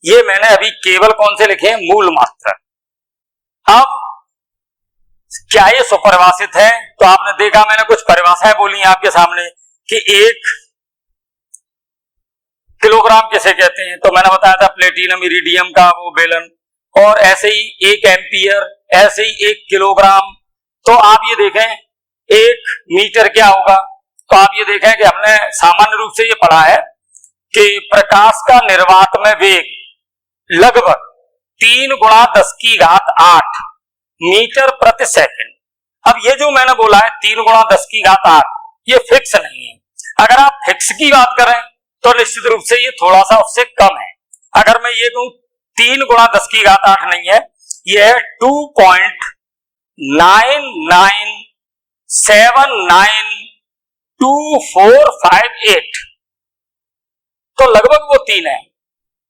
ये मैंने अभी केवल कौन से लिखे हैं? मूल मात्रक। अब क्या ये सुपरिभाषित है? तो आपने देखा मैंने कुछ परिभाषाएं बोली आपके सामने कि 1 किलोग्राम किसे कहते हैं, तो मैंने बताया था प्लेटिनम इरिडियम का वो बेलन, और ऐसे ही 1 एम्पियर, ऐसे ही 1 किलोग्राम। तो आप ये देखें 1 मीटर क्या होगा? तो आप ये देखें कि हमने सामान्य रूप से ये पढ़ा है कि प्रकाश का निर्वात में वेग लगभग 3 × 10⁸ मीटर प्रति सेकंड। अब ये जो मैंने बोला है 3 × 10⁸, ये फिक्स नहीं है। अगर आप फिक्स की बात करें तो निश्चित रूप से ये थोड़ा सा उससे कम है। अगर मैं ये कहूं 3 × 10⁸ नहीं है, ये है 2.9979248। तो लगभग वो 3 है।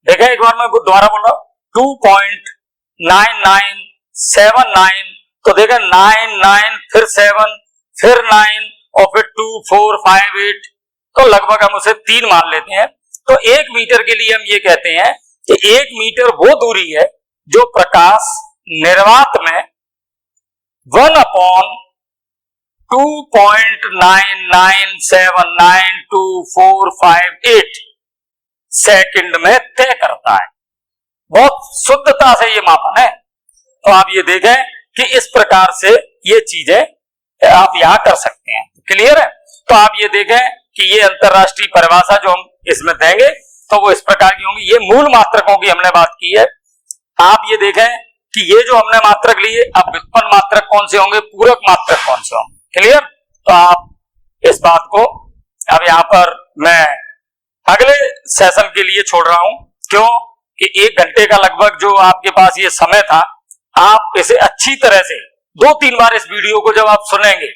देखें एक बार मैं दोबारा बोल रहा हूं 2.9979, तो देखें 99 फिर 7 फिर 9 और फिर 2458, तो लगभग हम उसे 3 मान लेते हैं। तो 1 मीटर के लिए हम ये कहते हैं कि 1 मीटर वो दूरी है जो प्रकाश निर्वात में 1/2.9979248 सेकंड में तय करता है। बहुत शुद्धता से ये मापन है। तो आप ये देखें कि इस प्रकार से ये चीजें आप यहां कर सकते हैं। क्लियर है? तो आप ये देखें कि ये अंतरराष्ट्रीय परिभाषा जो हम इसमें देंगे तो वो इस प्रकार की होंगी। ये मूल मात्रकों की हमने बात की है। आप ये देखें कि ये जो हमने मात्रक लिए, अब व्युत्पन्न मात्रक कौन से होंगे, पूरक मात्रक कौन से होंगे। क्लियर? तो आप इस बात को अब यहां पर मैं अगले सेशन के लिए छोड़ रहा हूं। क्यों कि 1 घंटे का लगभग जो आपके पास ये समय था, आप इसे अच्छी तरह से 2-3 बार इस वीडियो को जब आप सुनेंगे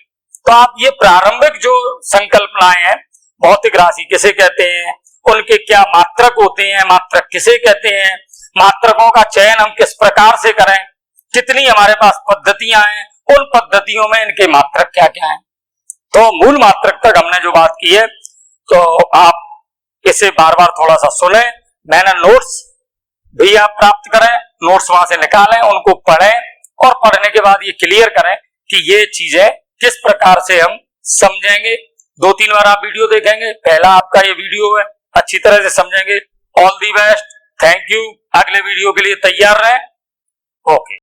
तो आप ये प्रारंभिक जो संकल्पनाएं हैं, भौतिक राशि किसे कहते हैं, उनके क्या मात्रक होते हैं, मात्रक किसे कहते हैं, मात्रकों का चयन हम किस प्रकार से करें, कितनी हमारे पास पद्धतियां हैं, उन पद्धतियों में इनके मात्रक क्या क्या हैं। तो मूल मात्रक तक हमने जो बात की है, तो आप इसे बार बार थोड़ा सा सुने। मैंने नोट्स भी आप प्राप्त करें, नोट्स वहां से निकालें, उनको पढ़ें और पढ़ने के बाद ये क्लियर करें कि ये चीजें किस प्रकार से हम समझेंगे। 2-3 बार आप वीडियो देखेंगे, पहला आपका ये वीडियो है, अच्छी तरह से समझेंगे। All the best, thank you. अगले वीडियो के लिए तैयार रहें। ओके।